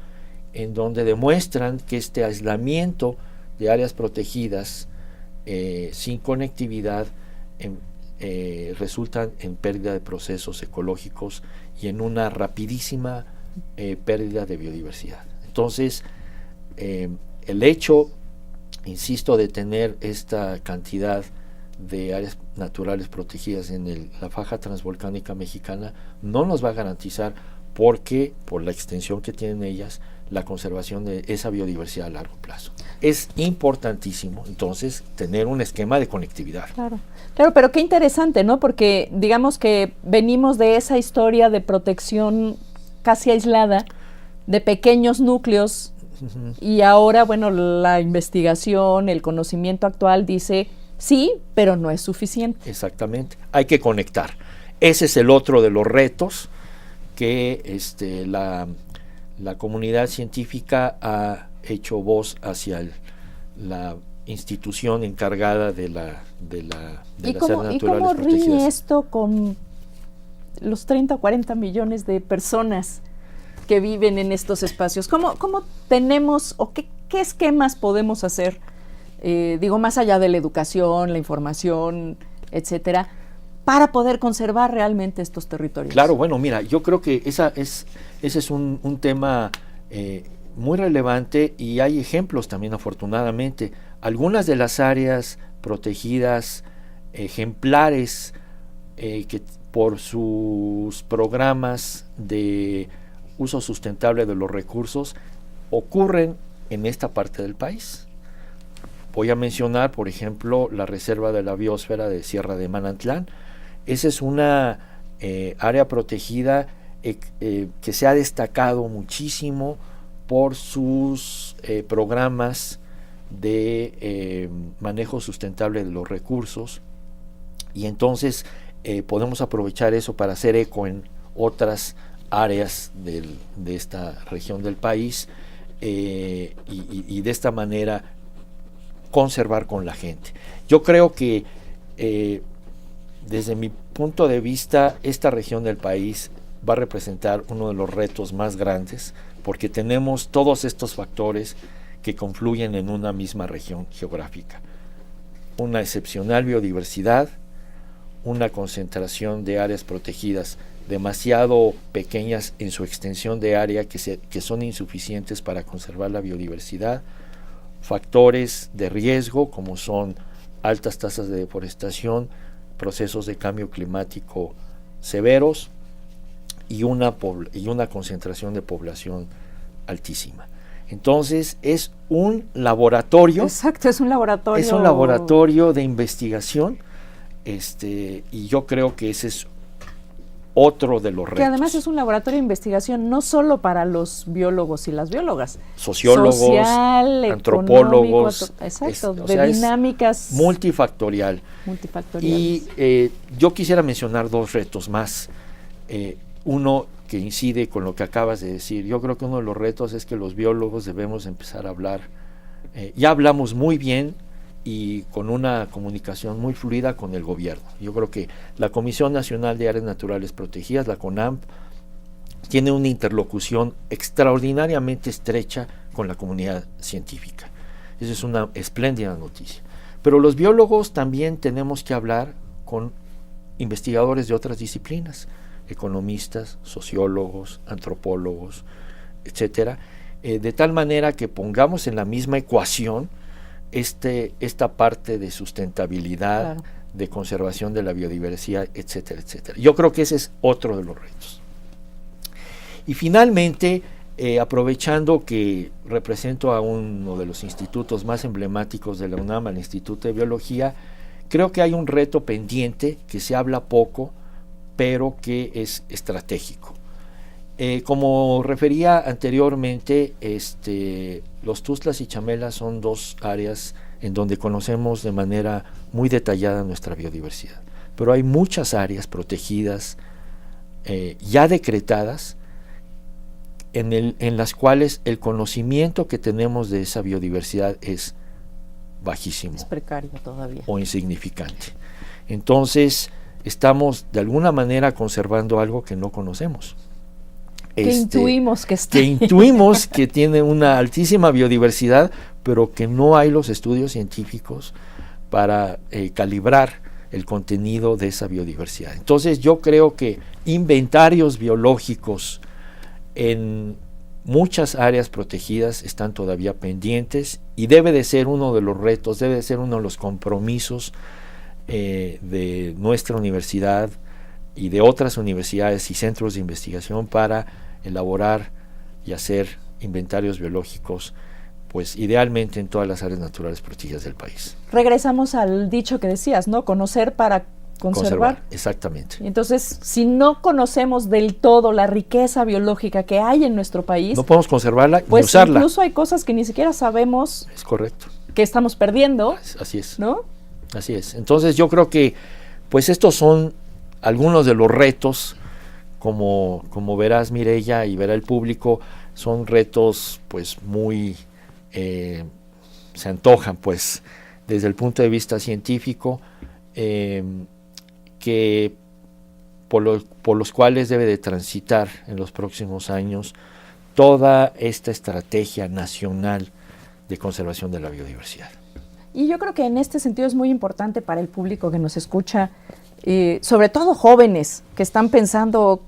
en donde demuestran que este aislamiento de áreas protegidas sin conectividad resultan en pérdida de procesos ecológicos y en una rapidísima pérdida de biodiversidad. Entonces, el hecho, insisto, de tener esta cantidad de áreas naturales protegidas en la faja transvolcánica mexicana no nos va a garantizar, porque por la extensión que tienen ellas, la conservación de esa biodiversidad a largo plazo. Es importantísimo, entonces, tener un esquema de conectividad. Claro, pero qué interesante, ¿no? Porque digamos que venimos de esa historia de protección casi aislada, de pequeños núcleos, y ahora, bueno, la investigación, el conocimiento actual dice sí, pero no es suficiente. Exactamente, hay que conectar. Ese es el otro de los retos que la comunidad científica ha hecho voz hacia la institución encargada de las áreas naturales ¿Y cómo protegidas. ríe esto con los 30 o 40 millones de personas que viven en estos espacios? ¿Cómo tenemos o qué esquemas podemos hacer, más allá de la educación, la información, etcétera, para poder conservar realmente estos territorios? Claro, bueno, mira, yo creo que ese es un tema muy relevante, y hay ejemplos también, afortunadamente. Algunas de las áreas protegidas ejemplares que por sus programas de uso sustentable de los recursos ocurren en esta parte del país. Voy a mencionar, por ejemplo, la Reserva de la Biosfera de Sierra de Manantlán. Esa es una área protegida que se ha destacado muchísimo por sus programas de manejo sustentable de los recursos, y entonces podemos aprovechar eso para hacer eco en otras áreas de esta región del país, y de esta manera conservar con la gente. Yo creo que desde mi punto de vista, esta región del país va a representar uno de los retos más grandes, porque tenemos todos estos factores que confluyen en una misma región geográfica. Una excepcional biodiversidad, una concentración de áreas protegidas demasiado pequeñas en su extensión de área, que son insuficientes para conservar la biodiversidad, factores de riesgo como son altas tasas de deforestación, procesos de cambio climático severos, y una concentración de población altísima. Entonces es un laboratorio. Exacto, es un laboratorio. Es un laboratorio de investigación, y yo creo que ese es otro de los retos. Que además es un laboratorio de investigación no solo para los biólogos y las biólogas, sociólogos, social, antropólogos, exacto, o de sea, dinámicas multifactorial. Y yo quisiera mencionar dos retos más. Uno que incide con lo que acabas de decir. Yo creo que uno de los retos es que los biólogos debemos empezar a hablar. Ya hablamos muy bien y con una comunicación muy fluida con el gobierno. Yo creo que la Comisión Nacional de Áreas Naturales Protegidas, la CONAMP, tiene una interlocución extraordinariamente estrecha con la comunidad científica. Esa es una espléndida noticia. Pero los biólogos también tenemos que hablar con investigadores de otras disciplinas, economistas, sociólogos, antropólogos, etcétera, de tal manera que pongamos en la misma ecuación esta parte de sustentabilidad, claro, de conservación de la biodiversidad, etcétera, etcétera. Yo creo que ese es otro de los retos. Y finalmente, aprovechando que represento a uno de los institutos más emblemáticos de la UNAM, el Instituto de Biología, creo que hay un reto pendiente que se habla poco, pero que es estratégico. Como refería anteriormente, los Tuxtlas y Chamelas son dos áreas en donde conocemos de manera muy detallada nuestra biodiversidad, pero hay muchas áreas protegidas ya decretadas en las cuales el conocimiento que tenemos de esa biodiversidad es bajísimo, es precario todavía o insignificante. Entonces estamos de alguna manera conservando algo que no conocemos, que intuimos que está, que intuimos que tiene una altísima biodiversidad, pero que no hay los estudios científicos para calibrar el contenido de esa biodiversidad. Entonces yo creo que inventarios biológicos en muchas áreas protegidas están todavía pendientes y debe de ser uno de los retos, debe de ser uno de los compromisos de nuestra universidad y de otras universidades y centros de investigación para elaborar y hacer inventarios biológicos, pues idealmente en todas las áreas naturales protegidas del país. Regresamos al dicho que decías, ¿no? Conocer para conservar. Exactamente. Entonces, si no conocemos del todo la riqueza biológica que hay en nuestro país, no podemos conservarla pues ni usarla. Incluso hay cosas que ni siquiera sabemos. Es correcto. Que estamos perdiendo. Así es. ¿No? Así es. Entonces yo creo que pues estos son algunos de los retos, como verás Mireya y verá el público, son retos pues muy, se antojan pues desde el punto de vista científico, que por los cuales debe de transitar en los próximos años toda esta estrategia nacional de conservación de la biodiversidad. Y yo creo que en este sentido es muy importante para el público que nos escucha, sobre todo jóvenes que están pensando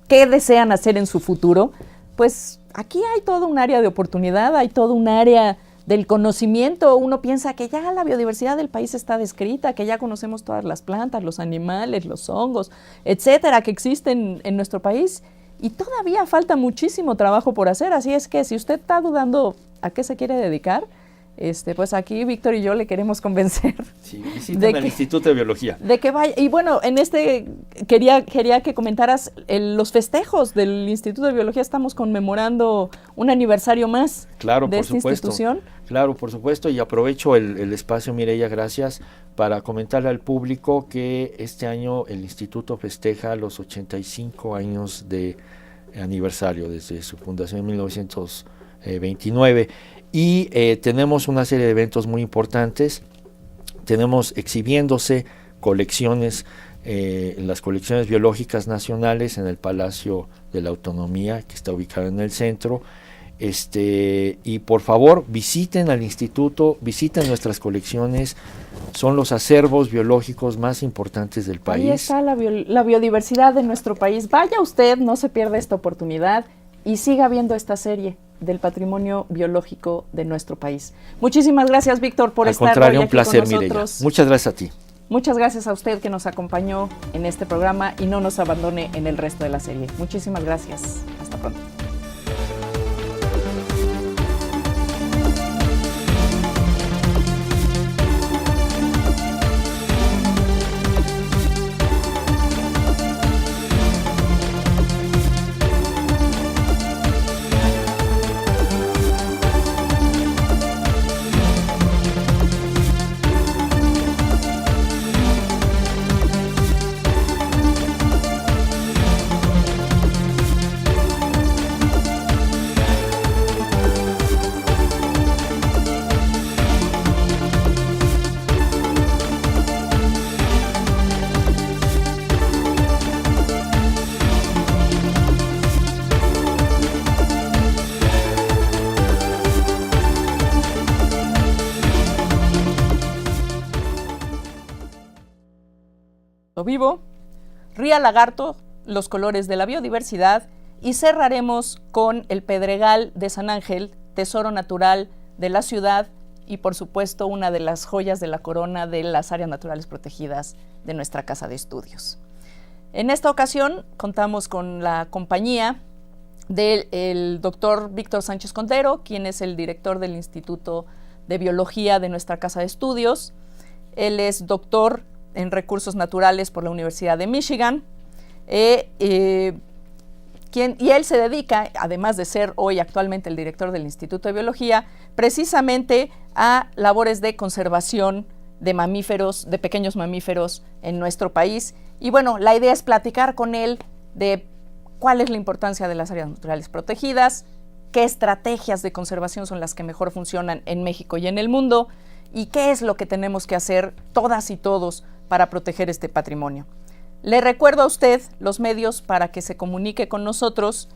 qué desean hacer en su futuro, pues aquí hay todo un área de oportunidad, hay todo un área del conocimiento. Uno piensa que ya la biodiversidad del país está descrita, que ya conocemos todas las plantas, los animales, los hongos, etcétera, que existen en nuestro país, y todavía falta muchísimo trabajo por hacer. Así es que si usted está dudando a qué se quiere dedicar, pues aquí Víctor y yo le queremos convencer. Sí, visiten el Instituto de Biología. De que vaya. Y bueno, quería que comentaras los festejos del Instituto de Biología. Estamos conmemorando un aniversario más, claro, de por esta supuesto, institución. Claro, por supuesto, y aprovecho el espacio, Mireya, gracias, para comentarle al público que este año el Instituto festeja los 85 años de aniversario desde su fundación en 1929. Y tenemos una serie de eventos muy importantes. Tenemos exhibiéndose colecciones, las colecciones biológicas nacionales en el Palacio de la Autonomía, que está ubicado en el centro. Y por favor visiten al instituto, visiten nuestras colecciones, son los acervos biológicos más importantes del país. Ahí está la biodiversidad de nuestro país. Vaya usted, no se pierda esta oportunidad y siga viendo esta serie del patrimonio biológico de nuestro país. Muchísimas gracias, Víctor, por estar hoy aquí con nosotros. Al contrario, un placer, Mireya. Muchas gracias a ti. Muchas gracias a usted que nos acompañó en este programa y no nos abandone en el resto de la serie. Muchísimas gracias. Hasta pronto. vivo, Ría Lagarto, los colores de la biodiversidad, y cerraremos con el Pedregal de San Ángel, tesoro natural de la ciudad y por supuesto una de las joyas de la corona de las áreas naturales protegidas de nuestra casa de estudios. En esta ocasión contamos con la compañía del doctor Víctor Sánchez Contero, quien es el director del Instituto de Biología de nuestra casa de estudios. Él es doctor en Recursos Naturales por la Universidad de Michigan, y él se dedica, además de ser hoy actualmente el director del Instituto de Biología, precisamente a labores de conservación de mamíferos, de pequeños mamíferos en nuestro país. Y bueno, la idea es platicar con él de cuál es la importancia de las áreas naturales protegidas, qué estrategias de conservación son las que mejor funcionan en México y en el mundo, y qué es lo que tenemos que hacer todas y todos para proteger este patrimonio. Le recuerdo a usted los medios para que se comunique con nosotros.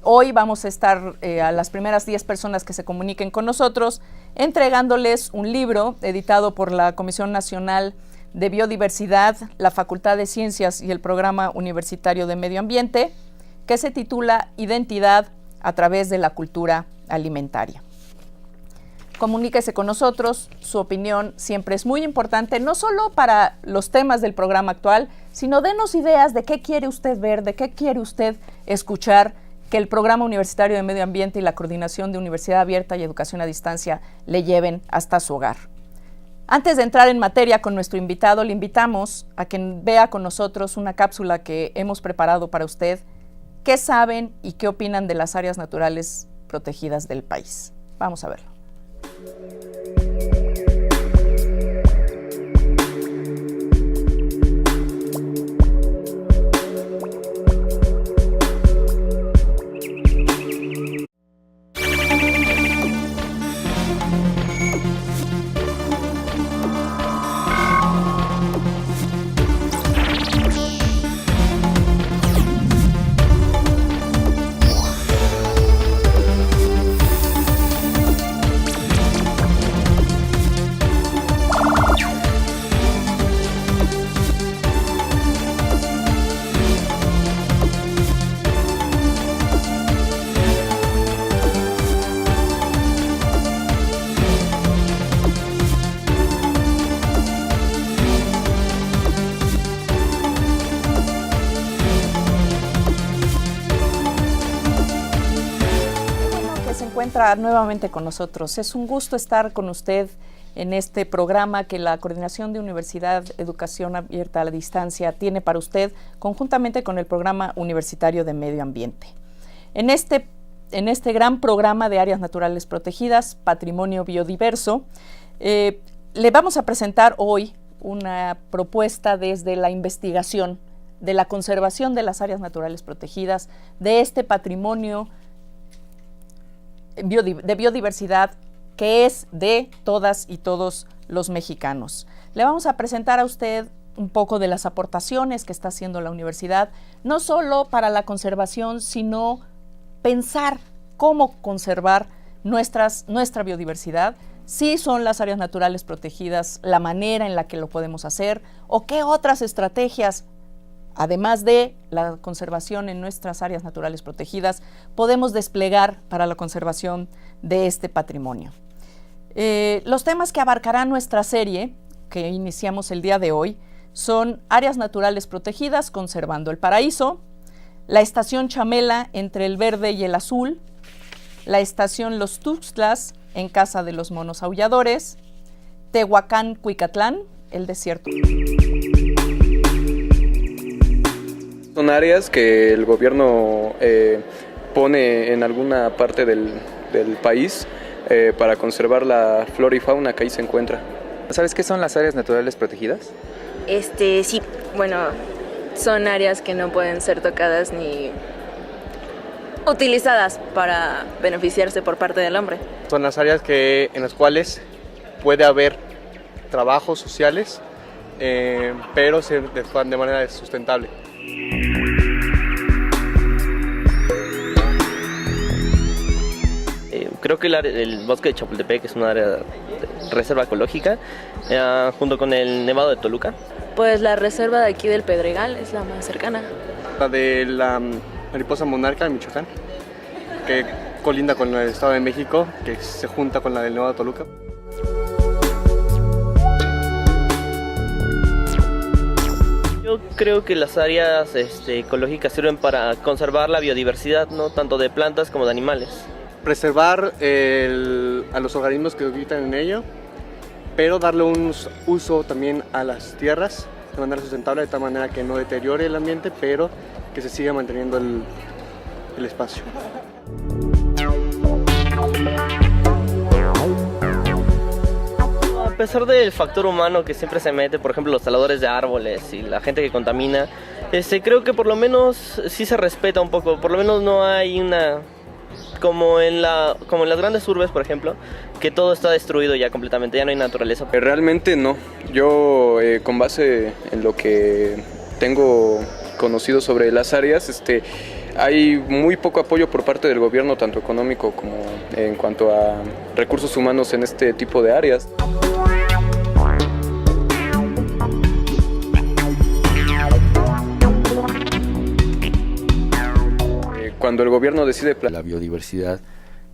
Hoy vamos a estar a las primeras 10 personas que se comuniquen con nosotros entregándoles un libro editado por la Comisión Nacional de Biodiversidad, la Facultad de Ciencias y el Programa Universitario de Medio Ambiente, que se titula Identidad a través de la cultura alimentaria. Comuníquese con nosotros, su opinión siempre es muy importante, no solo para los temas del programa actual, sino denos ideas de qué quiere usted ver, de qué quiere usted escuchar, que el Programa Universitario de Medio Ambiente y la Coordinación de Universidad Abierta y Educación a Distancia le lleven hasta su hogar. Antes de entrar en materia con nuestro invitado, le invitamos a que vea con nosotros una cápsula que hemos preparado para usted. ¿Qué saben y qué opinan de las áreas naturales protegidas del país? Vamos a verlo. Nuevamente con nosotros. Es un gusto estar con usted en este programa que la Coordinación de Universidad Educación Abierta a la Distancia tiene para usted conjuntamente con el Programa Universitario de Medio Ambiente. En este gran programa de áreas naturales protegidas, Patrimonio Biodiverso, le vamos a presentar hoy una propuesta desde la investigación de la conservación de las áreas naturales protegidas, de este patrimonio de biodiversidad que es de todas y todos los mexicanos. Le vamos a presentar a usted un poco de las aportaciones que está haciendo la universidad, no solo para la conservación, sino pensar cómo conservar nuestra biodiversidad, si son las áreas naturales protegidas la manera en la que lo podemos hacer, o qué otras estrategias, además de la conservación en nuestras áreas naturales protegidas, podemos desplegar para la conservación de este patrimonio. Los temas que abarcará nuestra serie, que iniciamos el día de hoy, son áreas naturales protegidas conservando el paraíso, la estación Chamela entre el verde y el azul, la estación Los Tuxtlas en Casa de los Monos Aulladores, Tehuacán Cuicatlán, el desierto. Son áreas que el gobierno pone en alguna parte del país para conservar la flora y fauna que ahí se encuentra. ¿Sabes qué son las áreas naturales protegidas? Sí, bueno, son áreas que no pueden ser tocadas ni utilizadas para beneficiarse por parte del hombre. Son las áreas en las cuales puede haber trabajos sociales, pero de manera sustentable. Creo que el bosque de Chapultepec es una área de reserva ecológica, junto con el Nevado de Toluca. Pues la reserva de aquí del Pedregal es la más cercana. La de la mariposa monarca en Michoacán, que colinda con el Estado de México, que se junta con la del Nevado de Toluca. Yo creo que las áreas ecológicas sirven para conservar la biodiversidad, ¿no? Tanto de plantas como de animales. Preservar a los organismos que habitan en ello, pero darle un uso también a las tierras de manera sustentable, de tal manera que no deteriore el ambiente, pero que se siga manteniendo el espacio. A pesar del factor humano que siempre se mete, por ejemplo los taladores de árboles y la gente que contamina, creo que por lo menos sí se respeta un poco, por lo menos no hay una... como en las grandes urbes, por ejemplo, que todo está destruido ya completamente, ya no hay naturaleza. Realmente no. Yo, con base en lo que tengo conocido sobre las áreas, hay muy poco apoyo por parte del gobierno, tanto económico como en cuanto a recursos humanos en este tipo de áreas. Cuando el gobierno decide... La biodiversidad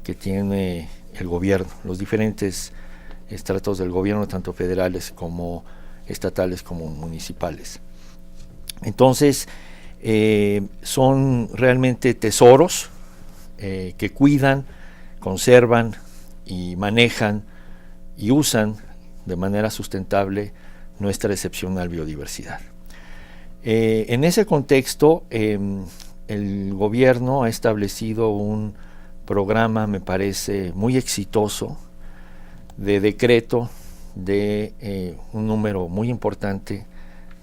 que tiene el gobierno, los diferentes estratos del gobierno, tanto federales como estatales como municipales. Entonces, son realmente tesoros que cuidan, conservan y manejan y usan de manera sustentable nuestra excepcional biodiversidad. En ese contexto, el gobierno ha establecido un programa, me parece, muy exitoso de decreto de un número muy importante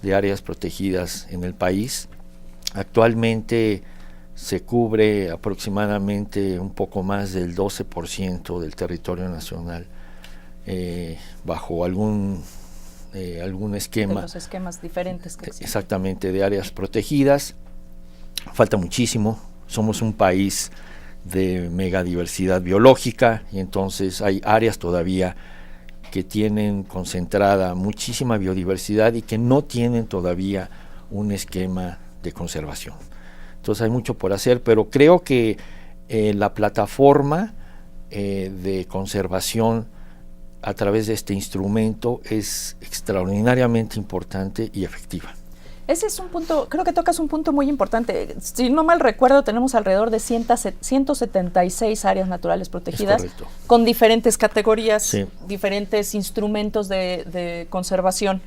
de áreas protegidas en el país. Actualmente se cubre aproximadamente un poco más del 12% del territorio nacional bajo algún esquema. De los esquemas diferentes que existen. Exactamente, de áreas protegidas. Falta muchísimo, somos un país de megadiversidad biológica y entonces hay áreas todavía que tienen concentrada muchísima biodiversidad y que no tienen todavía un esquema de conservación. Entonces hay mucho por hacer, pero creo que la plataforma de conservación a través de este instrumento es extraordinariamente importante y efectiva. Ese es un punto, creo que tocas un punto muy importante. Si no mal recuerdo, tenemos alrededor de 176 áreas naturales protegidas con diferentes categorías, sí, diferentes instrumentos de conservación.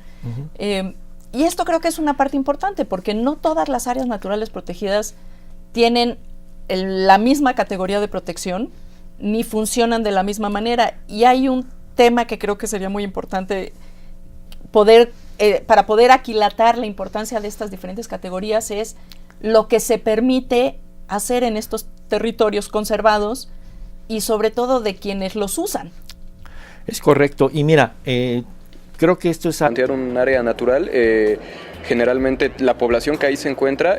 Y esto creo que es una parte importante porque no todas las áreas naturales protegidas tienen la misma categoría de protección ni funcionan de la misma manera. Y hay un tema que creo que sería muy importante para poder aquilatar la importancia de estas diferentes categorías es lo que se permite hacer en estos territorios conservados y sobre todo de quienes los usan. Es correcto, y mira, creo que esto es... Plantear un área natural, generalmente la población que ahí se encuentra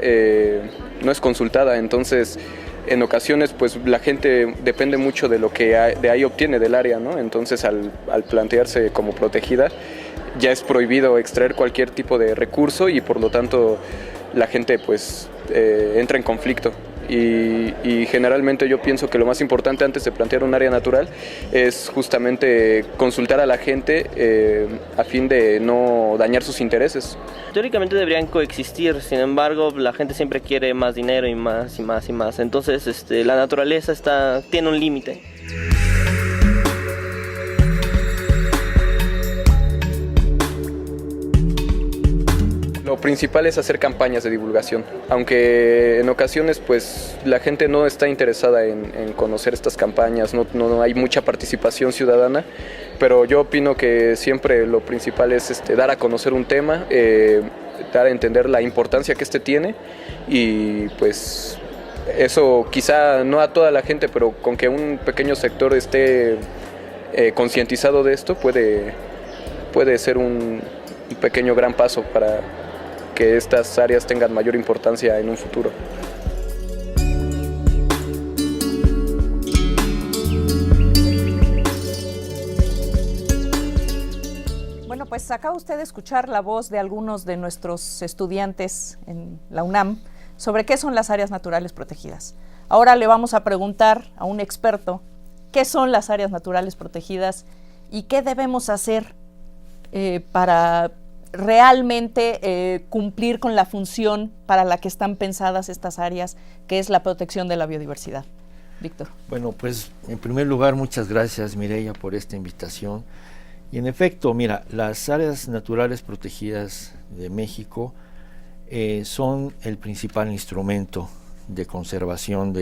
no es consultada, entonces en ocasiones pues la gente depende mucho de lo que de ahí obtiene del área, ¿no? Entonces al plantearse como protegida, ya es prohibido extraer cualquier tipo de recurso y por lo tanto la gente pues entra en conflicto y generalmente yo pienso que lo más importante antes de plantear un área natural es justamente consultar a la gente a fin de no dañar sus intereses. Teóricamente deberían coexistir, sin embargo la gente siempre quiere más dinero y más y más y más, entonces la naturaleza tiene un límite. Lo principal es hacer campañas de divulgación, aunque en ocasiones pues la gente no está interesada en conocer estas campañas, no hay mucha participación ciudadana, pero yo opino que siempre lo principal es dar a conocer un tema, dar a entender la importancia que tiene y pues eso quizá no a toda la gente, pero con que un pequeño sector esté concientizado de esto puede ser un pequeño gran paso para que estas áreas tengan mayor importancia en un futuro. Bueno, pues acaba usted de escuchar la voz de algunos de nuestros estudiantes en la UNAM sobre qué son las áreas naturales protegidas. Ahora le vamos a preguntar a un experto qué son las áreas naturales protegidas y qué debemos hacer para realmente cumplir con la función para la que están pensadas estas áreas, que es la protección de la biodiversidad. Víctor. Bueno, pues en primer lugar, muchas gracias, Mireya, por esta invitación. Y en efecto, mira, las áreas naturales protegidas de México son el principal instrumento de conservación de